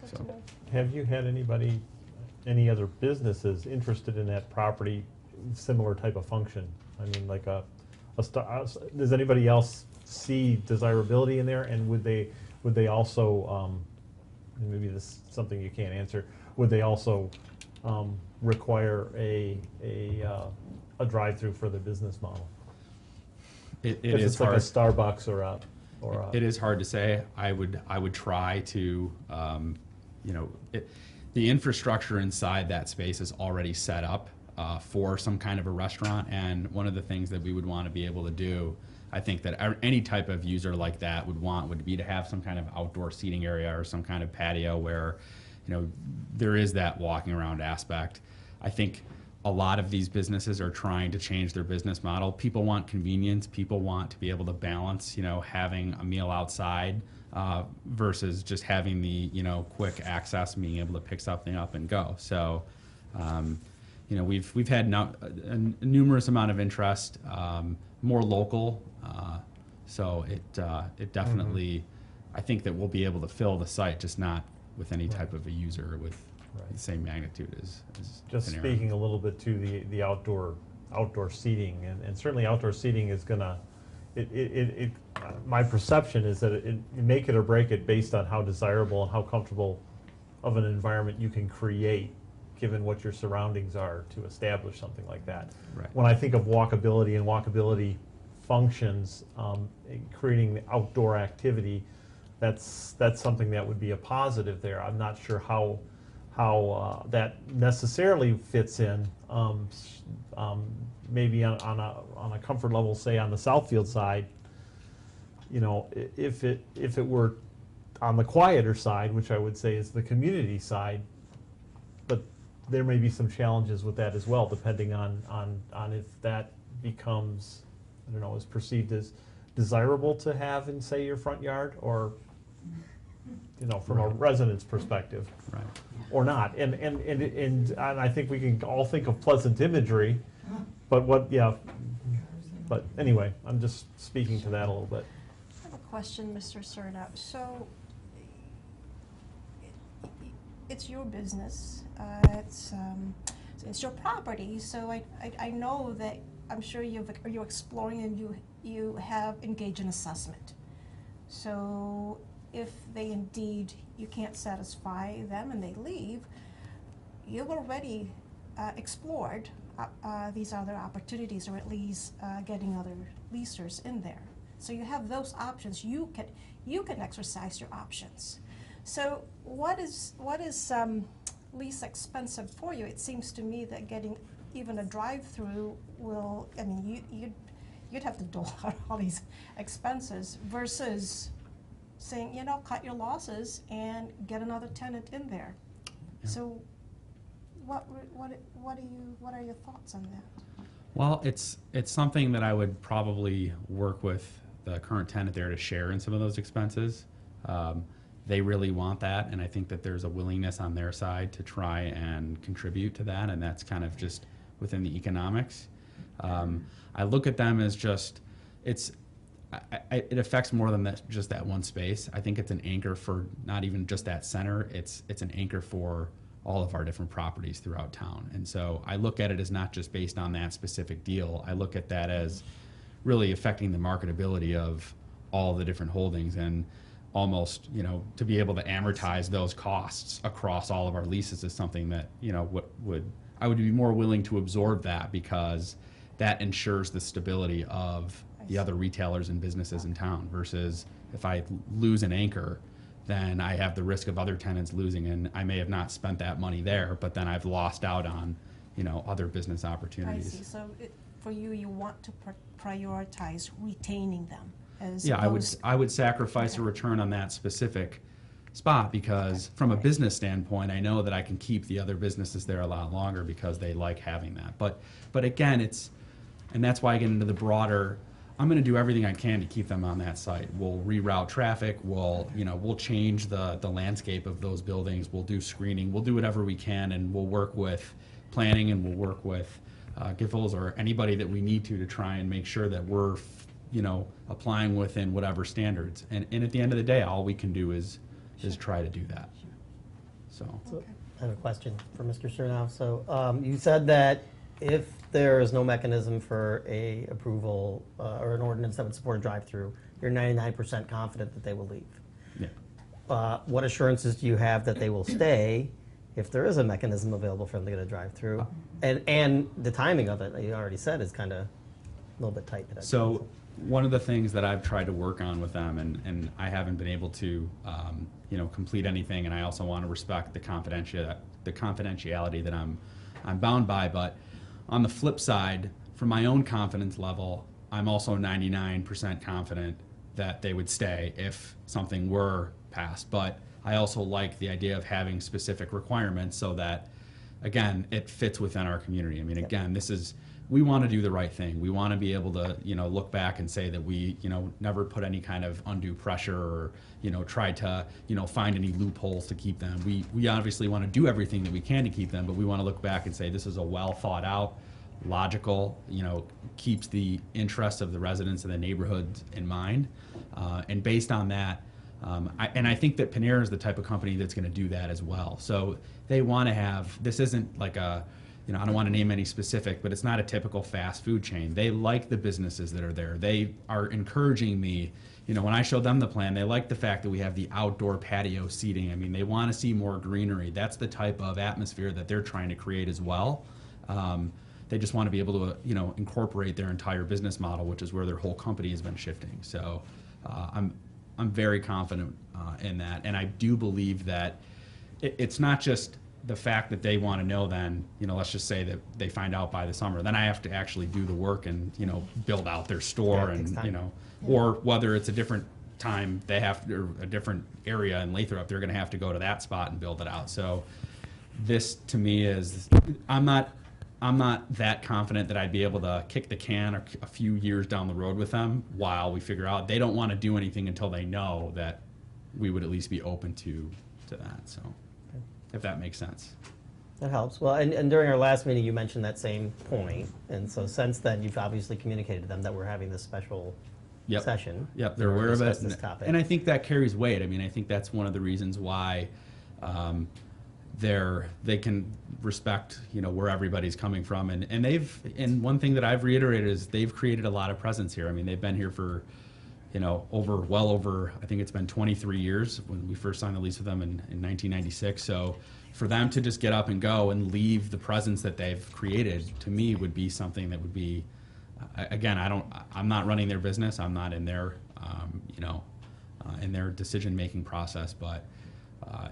So. Have you had any other businesses interested in that property, similar type of function? I mean, like does anybody else see desirability in there, and would they also and maybe this is something you can't answer, would they also require a drive-through for the business model? It if is it's hard. Like a Starbucks or a. It is hard to say. I would try to, the infrastructure inside that space is already set up for some kind of a restaurant, and one of the things that we would want to be able to do, I think that any type of user like that would be to have some kind of outdoor seating area or some kind of patio where, there is that walking around aspect. I think a lot of these businesses are trying to change their business model. People want convenience. People want to be able to balance, having a meal outside versus just having the, quick access, being able to pick something up and go. So, we've had a numerous amount of interest, more local. So it definitely, I think that we'll be able to fill the site, just not with any type of a user with the same magnitude as just Panera. Speaking a little bit to the outdoor seating, and certainly outdoor seating is gonna, my perception is that it make it or break it based on how desirable and how comfortable of an environment you can create, given what your surroundings are, to establish something like that. Right. When I think of walkability and walkability functions, creating outdoor activity, that's something that would be a positive there. I'm not sure how that necessarily fits in. Maybe on a comfort level, say on the Southfield side, if it were on the quieter side, which I would say is the community side, but there may be some challenges with that as well, depending on if that becomes, I don't know, is perceived as desirable to have in, say, your front yard, or from a resident's perspective, right, or not. And I think we can all think of pleasant imagery, but but anyway, I'm just speaking to that a little bit. I have a question, Mr. Cerna. So it's your business. It's your property. So I know that, I'm sure you're exploring, and you have engaged in assessment. So if you can't satisfy them and they leave, you've already explored these other opportunities, or at least getting other leasers in there. So you have those options. You can exercise your options. So what is least expensive for you? It seems to me that getting even a drive-through will, you'd have to dole out all these expenses versus saying, cut your losses and get another tenant in there. Yeah. So what are your thoughts on that? Well, it's something that I would probably work with the current tenant there to share in some of those expenses. They really want that, and I think that there's a willingness on their side to try and contribute to that, and that's kind of just within the economics. I look at them as just, it affects more than that, just that one space. I think it's an anchor for not even just that center. It's an anchor for all of our different properties throughout town. And so I look at it as not just based on that specific deal. I look at that as really affecting the marketability of all the different holdings, and almost, you know, to be able to amortize those costs across all of our leases is something that, you know, I would be more willing to absorb that, because that ensures the stability of the other retailers and businesses in town, versus if I lose an anchor, then I have the risk of other tenants losing, and I may have not spent that money there, but then I've lost out on, you know, other business I opportunities. see. So for you want to prioritize retaining them as Yeah, opposed. I would sacrifice a return on that specific spot, because from a business standpoint, I know that I can keep the other businesses there a lot longer because they like having that. But again, and that's why I get into the broader, I'm going to do everything I can to keep them on that site. We'll reroute traffic. We'll change the landscape of those buildings. We'll do screening. We'll do whatever we can, and we'll work with planning, and we'll work with Giffords or anybody that we need to try and make sure that we're, you know, applying within whatever standards. And at the end of the day, all we can do is try to do that. So I have a question for Mr. Cernow. So you said that if there is no mechanism for a approval or an ordinance that would support a drive-through, you're 99% confident that they will leave. Yeah. What assurances do you have that they will stay if there is a mechanism available for them to get a drive-through? And the timing of it, you already said, is kind of a little bit tight. So one of the things that I've tried to work on with them, and I haven't been able to, you know, complete anything, and I also want to respect the confidentiality that I'm bound by. But on the flip side, from my own confidence level, I'm also 99% confident that they would stay if something were passed. But I also like the idea of having specific requirements so that, again, it fits within our community. I mean, again, we want to do the right thing. We want to be able to, you know, look back and say that we, you know, never put any kind of undue pressure or, you know, try to, you know, find any loopholes to keep them. We obviously want to do everything that we can to keep them, but we want to look back and say this is a well thought out, logical, you know, keeps the interests of the residents of the neighborhood in mind. And based on that, I think that Panera is the type of company that's going to do that as well. So they want to have, this isn't like a, you know, I don't want to name any specific, but it's not a typical fast food chain. They like the businesses that are there. They are encouraging me, you know, when I showed them the plan, they like the fact that we have the outdoor patio seating. I mean, they want to see more greenery. That's the type of atmosphere that they're trying to create as well. They just want to be able to, you know, incorporate their entire business model, which is where their whole company has been shifting. So I'm very confident in that. And I do believe that it's not just the fact that they want to know, then, you know, let's just say that they find out by the summer, then I have to actually do the work and, you know, build out their store and, you know, or whether it's a different time they have to, or a different area in Lathrup, they're going to have to go to that spot and build it out. So this to me is, I'm not that confident that I'd be able to kick the can a few years down the road with them while we figure out. They don't want to do anything until they know that we would at least be open to that. So if that makes sense. That helps. Well, and during our last meeting, you mentioned that same point. And so since then, you've obviously communicated to them that we're having this special session. Yep, they're aware of it. This topic. And I think that carries weight. I mean, I think that's one of the reasons why they can respect, you know, where everybody's coming from. And one thing that I've reiterated is they've created a lot of presence here. I mean, they've been here for, you know, well over, I think it's been 23 years when we first signed the lease with them in 1996. So for them to just get up and go and leave the presence that they've created, to me, would be something that would be, again, I'm not running their business. I'm not in their, you know, in their decision-making process, but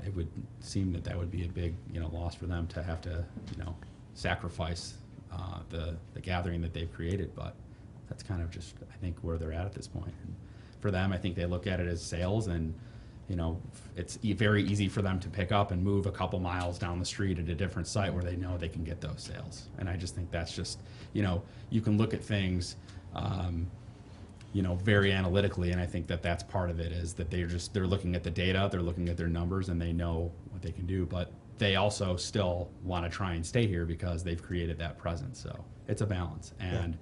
it would seem that would be a big, you know, loss for them to have to, you know, sacrifice the gathering that they've created. But that's kind of just, I think, where they're at this point. And for them, I think they look at it as sales, and, you know, it's very easy for them to pick up and move a couple miles down the street at a different site where they know they can get those sales. And I just think that's just, you know, you can look at things, you know, very analytically, and I think that that's part of it, is that they're looking at the data, they're looking at their numbers, and they know what they can do. But they also still want to try and stay here because they've created that presence. So it's a balance. And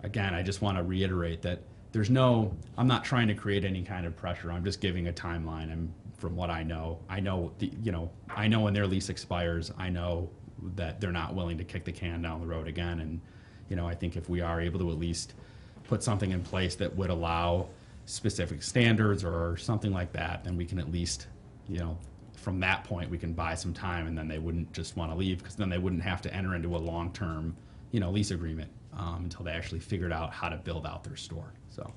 again, I just want to reiterate that I'm not trying to create any kind of pressure. I'm just giving a timeline. And from what I know when their lease expires, I know that they're not willing to kick the can down the road again. And, I think if we are able to at least put something in place that would allow specific standards or something like that, then we can at least, from that point, we can buy some time, and then they wouldn't just want to leave, because then they wouldn't have to enter into a long-term, lease agreement until they actually figured out how to build out their store. So.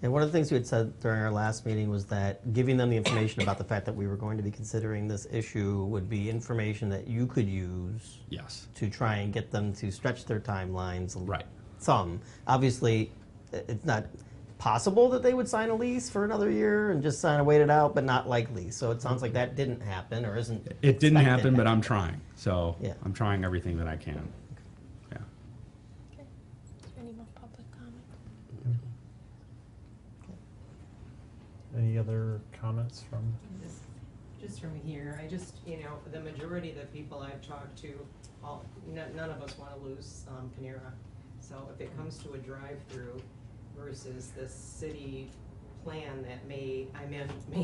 And one of the things we had said during our last meeting was that giving them the information about the fact that we were going to be considering this issue would be information that you could use Yes. to try and get them to stretch their timelines Right. some. Obviously, it's not possible that they would sign a lease for another year and just sign a wait it out, but not likely. So it sounds like that didn't happen or isn't. It didn't expected. happen, but I'm trying. So Yeah. I'm trying everything that I can. Yeah. Okay. Is there any more public comment? Any other comments from? Just from here, the majority of the people I've talked to, none of us want to lose Panera. So if it comes to a drive-through versus this city plan that may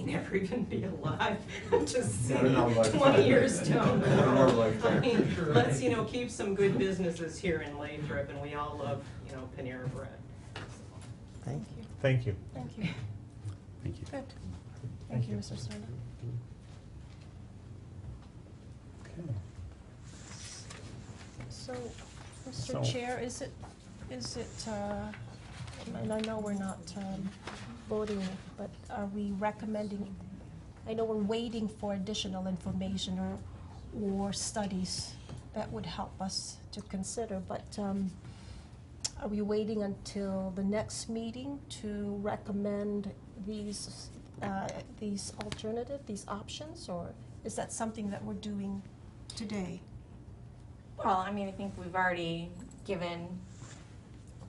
never even be alive to see 20 years down the road. I mean, let's, keep some good businesses here in Lathrup, and we all love, Panera bread. Thank you. Thank you. Thank you. Thank you. Good. Thank you, Mr. Cerna. Okay. So, So- Mr. Chair, is it, and I know we're not voting, but are we recommending, I know we're waiting for additional information or studies that would help us to consider, but are we waiting until the next meeting to recommend these these options, or is that something that we're doing today? Well, I mean, I think we've already given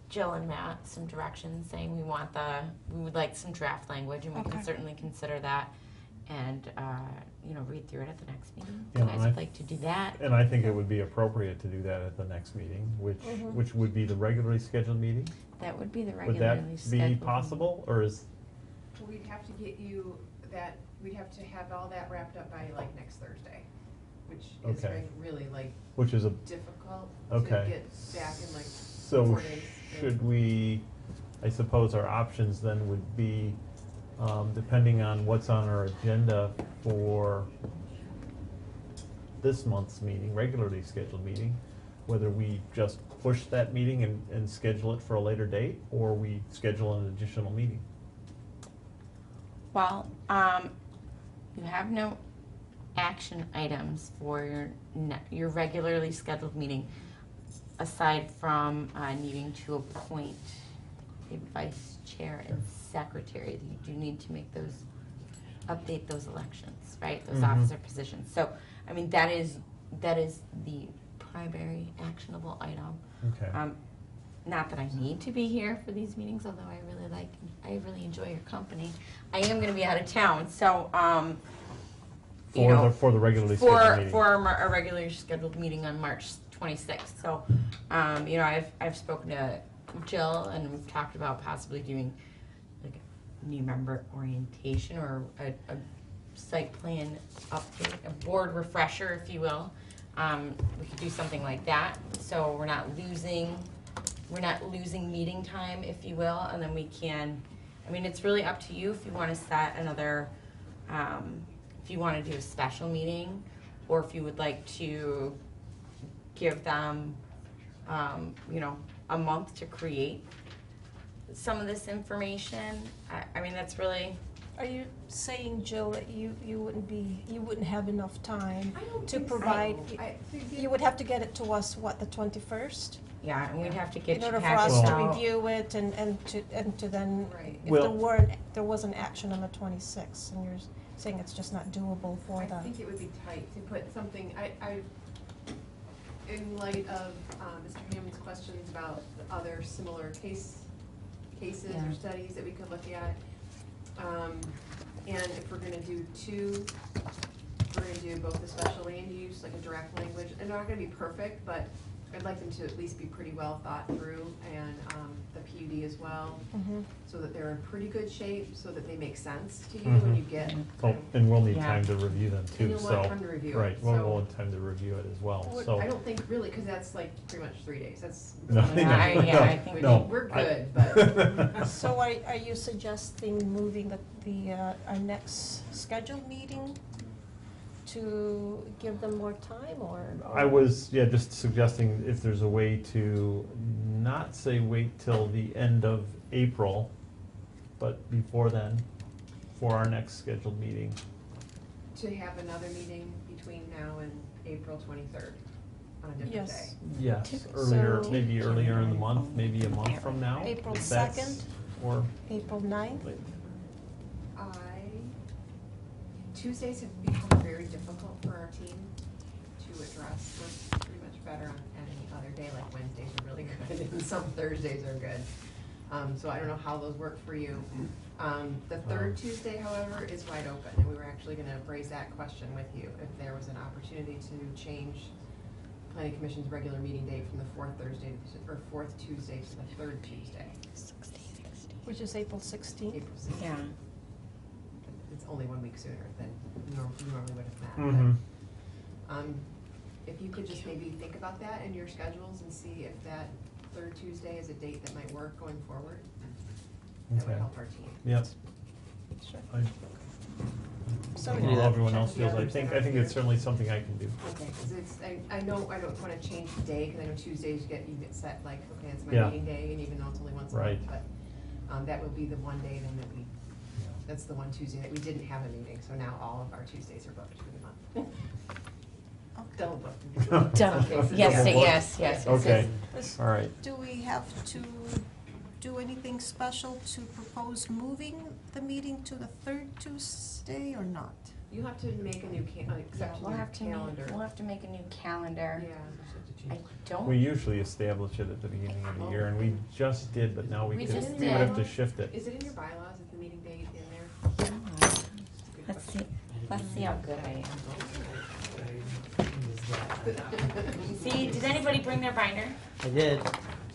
Jill and Matt some directions saying we would like some draft language, and we can Okay. certainly consider that and, read through it at the next meeting. Yeah, You guys and I- would like to do that? And I think it would be appropriate to do that at the next meeting, which would be the regularly scheduled meeting. That would be the Would regularly that scheduled. be possible, or is, We'd have to get you that, we'd have to have all that wrapped up by like next Thursday, which is Okay. really like which is a, difficult Okay. to get back in like so 4 days. should we, I suppose our options then would be, depending on what's on our agenda for this month's meeting, regularly scheduled meeting, whether we just push that meeting and schedule it for a later date, or we schedule an additional meeting. Well, you have no action items for your regularly scheduled meeting, aside from needing to appoint a vice chair and secretary. You do need to make update those elections, right? Those officer positions. So, I mean, that is the primary actionable item. Okay. Not that I need to be here for these meetings, although I really enjoy your company. I am going to be out of town, so For the regularly scheduled meeting. for our regularly scheduled meeting on March 26th. So, I've spoken to Jill, and we've talked about possibly doing like a new member orientation or a site plan update, a board refresher, if you will. We could do something like that, so we're not losing meeting time, if you will, and then we can, I mean, it's really up to you if you want to set another, if you want to do a special meeting, or if you would like to give them, a month to create some of this information. I mean, that's really. Are you saying, Jill, that you wouldn't have enough time I don't to think so. provide? I You would have to get it to us, what, the 21st? Yeah, and we'd have to get In you order for packaged us to out. review it and to then, Right. if Well- there was an action on the 26th, and you're saying it's just not doable for I the. think it would be tight to put something, in light of Mr. Hammond's questions about the other similar cases Yeah. or studies that we could look at. And if we're gonna do two, we're gonna do both the special land use, like a draft language, and they're not gonna be perfect, but I'd like them to at least be pretty well thought through, and the PUD as well, so that they're in pretty good shape, so that they make sense to you when you get. Oh, and we'll need Yeah. time to review them And too, you'll so. want time to review it, Right, so- we'll need time to review it as well, so. I don't think really, because that's like pretty much 3 days. That's. No, I think no, We're I- good, but. So are you suggesting moving our next scheduled meeting to give them more time, or? I was, just suggesting if there's a way to not say wait till the end of April, but before then, for our next scheduled meeting. To have another meeting between now and April 23rd on a different Yes. day. Yes, earlier, So- maybe earlier in the month, maybe a month from now. April if that's- 2nd? Or, April 9th? Tuesdays have become very difficult for our team to address. We're pretty much better on any other day, like Wednesdays are really good and some Thursdays are good. So I don't know how those work for you. The third Tuesday, however, is wide open, and we were actually gonna raise that question with you, if there was an opportunity to change Planning Commission's regular meeting date from the fourth Tuesday to the third Tuesday. Which is April 16th? April 16th. Yeah. It's only 1 week sooner than you normally would have met. Mhm. But, if you could just maybe think about that in your schedules and see if that third Tuesday is a date that might work going forward, that would Okay. help our team. Yep. Sure. I So don't know how everyone else feels, I think it's certainly something I can do. Okay, because I know I don't want to change the day, because I know Tuesdays you get set like, okay, it's my Yeah. meeting day, and even though it's only once a Right. month, but that would be the one day then that that's the one Tuesday that we didn't have a meeting, so now all of our Tuesdays are booked for the month. Double booked. Double. Okay, so Yes, double booked. yes. Okay, This- all right. Do we have to do anything special to propose moving the meeting to the third Tuesday or not? You have to make a new exception We'll to your have to calendar. we'll have to make a new calendar. Yeah. I don't. We usually establish it at the beginning of the year, and we just did, but now we We could, just we would have to did. shift it. Is it in your bylaws, is the meeting date in there? Let's see. Let's see how good I am. See, did anybody bring their binder? I did.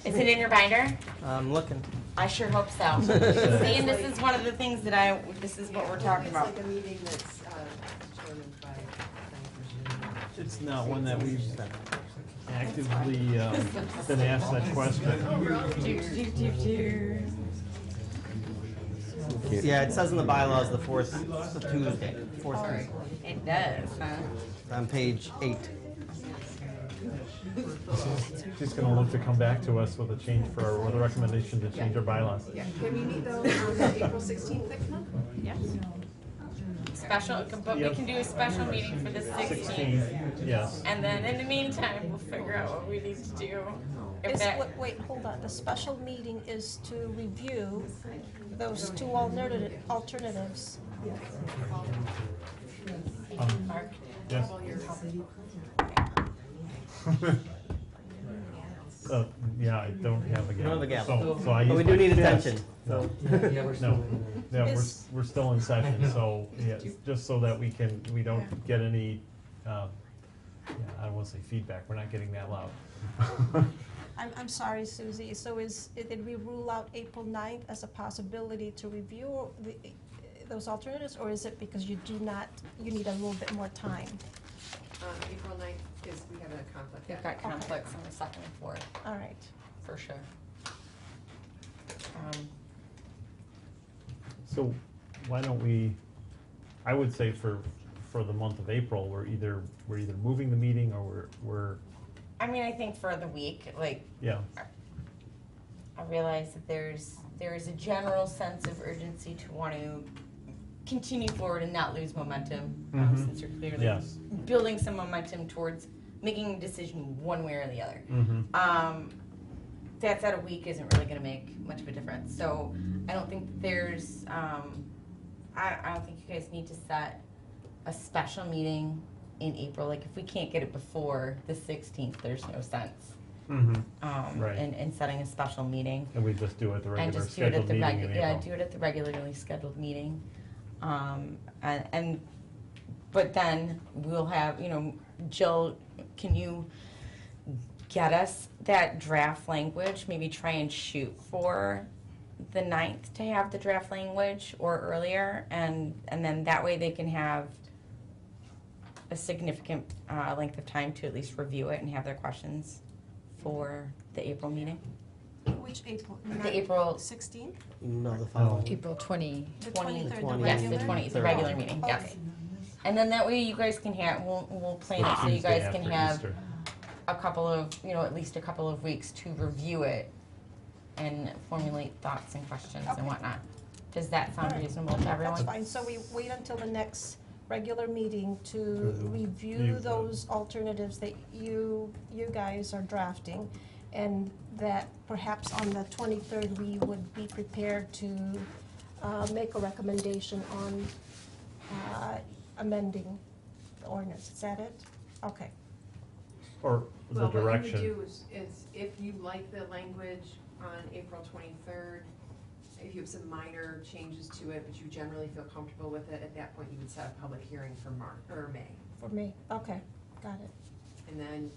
Is it in your binder? I'm looking. I sure hope so. See, and this is one of the things that this is what we're talking about. It's like a meeting that's determined by planning commission. It's not one that we've actively been asked that question. Yeah, it says in the bylaws the fourth Tuesday. Fourth Tuesday. It does, huh? On page 8. She's gonna look to come back to us with a change with a recommendation to change our bylaws. Yeah, can we meet though on April 16th next month? Yes. Special, but we can do a special meeting for the 16th. Yes. And then in the meantime, we'll figure out what we need to do. Wait, hold on. The special meeting is to review those two alternatives. Mark? Yes. Yeah, I don't have a gavel. You don't have a gavel. So I But use we do my need fist. attention, No, so. no, we're still in session, so, yeah, just so that we don't get any, I don't wanna say feedback, we're not getting that loud. I'm sorry, Susie. So did we rule out April 9th as a possibility to review those alternatives, or is it because you need a little bit more time? April 9th is, we have a conflict. We've got conflicts on the 2nd and 4th. All right. For sure. So why don't we, I would say for the month of April, we're either moving the meeting or we're I mean, I think for the week, like, yeah. I realize that there is a general sense of urgency to want to continue forward and not lose momentum, since you're clearly building some momentum towards making a decision one way or the other. That said, a week isn't really going to make much of a difference. So I don't think there's, I don't think you guys need to set a special meeting in April. Like, if we can't get it before the 16th, there's no sense. Right. In setting a special meeting. And we just do it at the And regular just do it at scheduled the meeting in April. do it at the regularly scheduled meeting. But then we'll have, Jill, can get us that draft language, maybe try and shoot for the 9th to have the draft language or earlier, and then that way they can have a significant length of time to at least review it and have their questions for the April meeting. Which April? The April 16th? No, the following. April 20. The 20, 23rd, the 20. Yes, the regular? 20th, the regular meeting, yes. Okay. And then that way you guys can have, we'll plan it so you Tuesday guys can after have Easter. a couple of, at least a couple of weeks to review it and formulate thoughts and questions and whatnot. Does that sound reasonable to everyone? That's fine, so we wait until the next regular meeting to review Review. those alternatives that you guys are drafting, and that perhaps on the 23rd, we would be prepared to make a recommendation on amending the ordinance. Is that it? Okay. Or the Well, what you would direction. do is if you like the language on April 23rd, if you have some minor changes to it, but you generally feel comfortable with it, at that point you would set a public hearing for May. For me, okay, got it. And then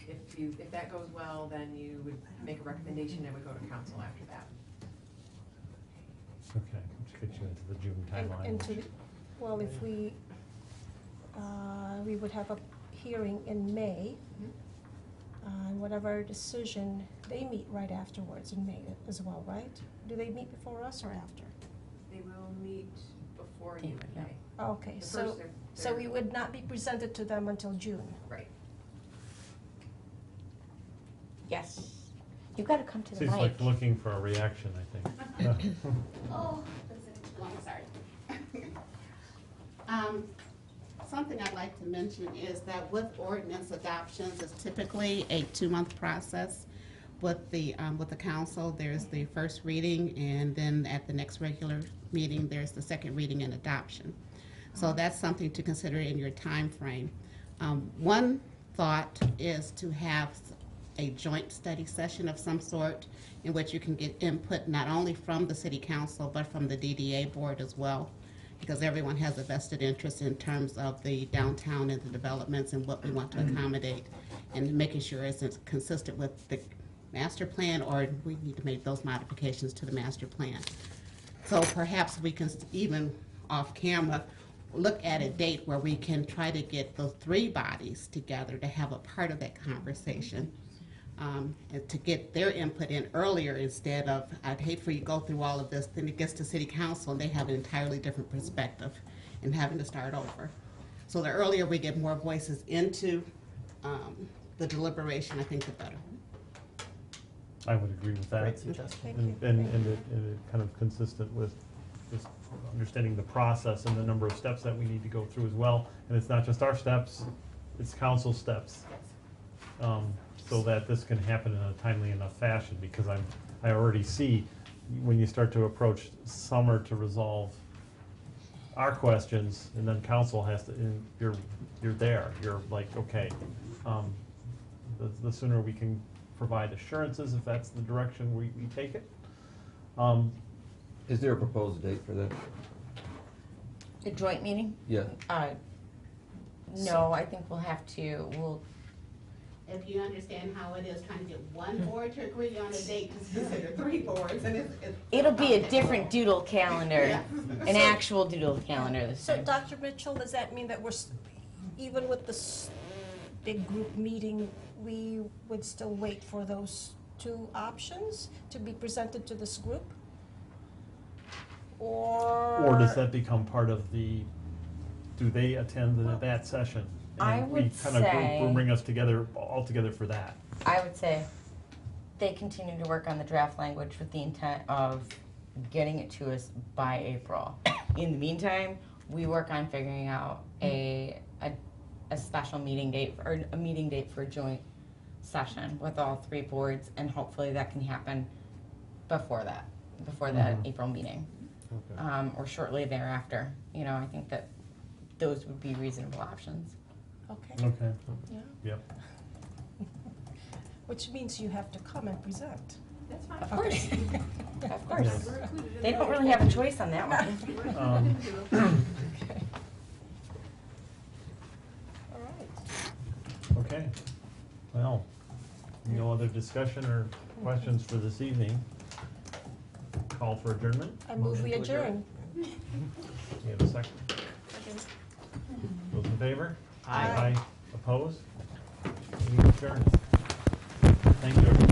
if that goes well, then you would make a recommendation and would go to council after that. Okay, which gets you into the June timeline. Into the, well, if we would have a hearing in May, and whatever decision, they meet right afterwards in May as well, right? Do they meet before us or after? They will meet before you in Yeah. May. Okay, The so, first so we would not be presented to them until June. Right. Yes. You gotta come to the She's mic. like looking for a reaction, I think. Oh, I'm sorry. Something I'd like to mention is that with ordinance adoptions, it's typically a 2-month process. With the council, there's the first reading, and then at the next regular meeting, there's the second reading and adoption. So that's something to consider in your time frame. One thought is to have a joint study session of some sort in which you can get input not only from the city council but from the DDA board as well, because everyone has a vested interest in terms of the downtown and the developments and what we want to accommodate, and making sure it's consistent with the master plan, or we need to make those modifications to the master plan. So perhaps we can even off camera look at a date where we can try to get those 3 bodies together to have a part of that conversation. And to get their input in earlier, instead of, I'd hate for you to go through all of this, then it gets to city council and they have an entirely different perspective and having to start over. So the earlier we get more voices into the deliberation, I think the better. I would agree with that. Great suggestion. And it kind of consistent with just understanding the process and the number of steps that we need to go through as well. And it's not just our steps, it's council steps. So that this can happen in a timely enough fashion, because I already see when you start to approach summer to resolve our questions, and then council has to, and you're there, you're like, okay, the sooner we can provide assurances, if that's the direction we take it. Is there a proposed date for that? The joint meeting? Yeah. No, I think we'll If you understand how it is trying to get one board to agree on a date to consider 3 boards, and it's it'll be a different doodle calendar, Yeah. an actual doodle calendar this So time. Dr. Mitchell, does that mean that even with this big group meeting, we would still wait for those 2 options to be presented to this group? Or does that become part of do they attend that session? I And would we kind of say- bring us together, all together for that. I would say they continue to work on the draft language with the intent of getting it to us by April. In the meantime, we work on figuring out a special meeting date, or a meeting date for a joint session with all 3 boards, and hopefully that can happen before that April meeting. Okay. Or shortly thereafter. I think that those would be reasonable options. Okay. Okay. Yeah. Yep. Which means you have to come and present. That's fine. Of course. Of course. Yes. We're included in They the don't really have a choice on that one. Okay. All right. Okay. Well, No other discussion or questions for this evening. Call for adjournment. I move we adjourn. You have a second? Those in favor? Aye. Opposed? We adjourn. Thank you, everybody.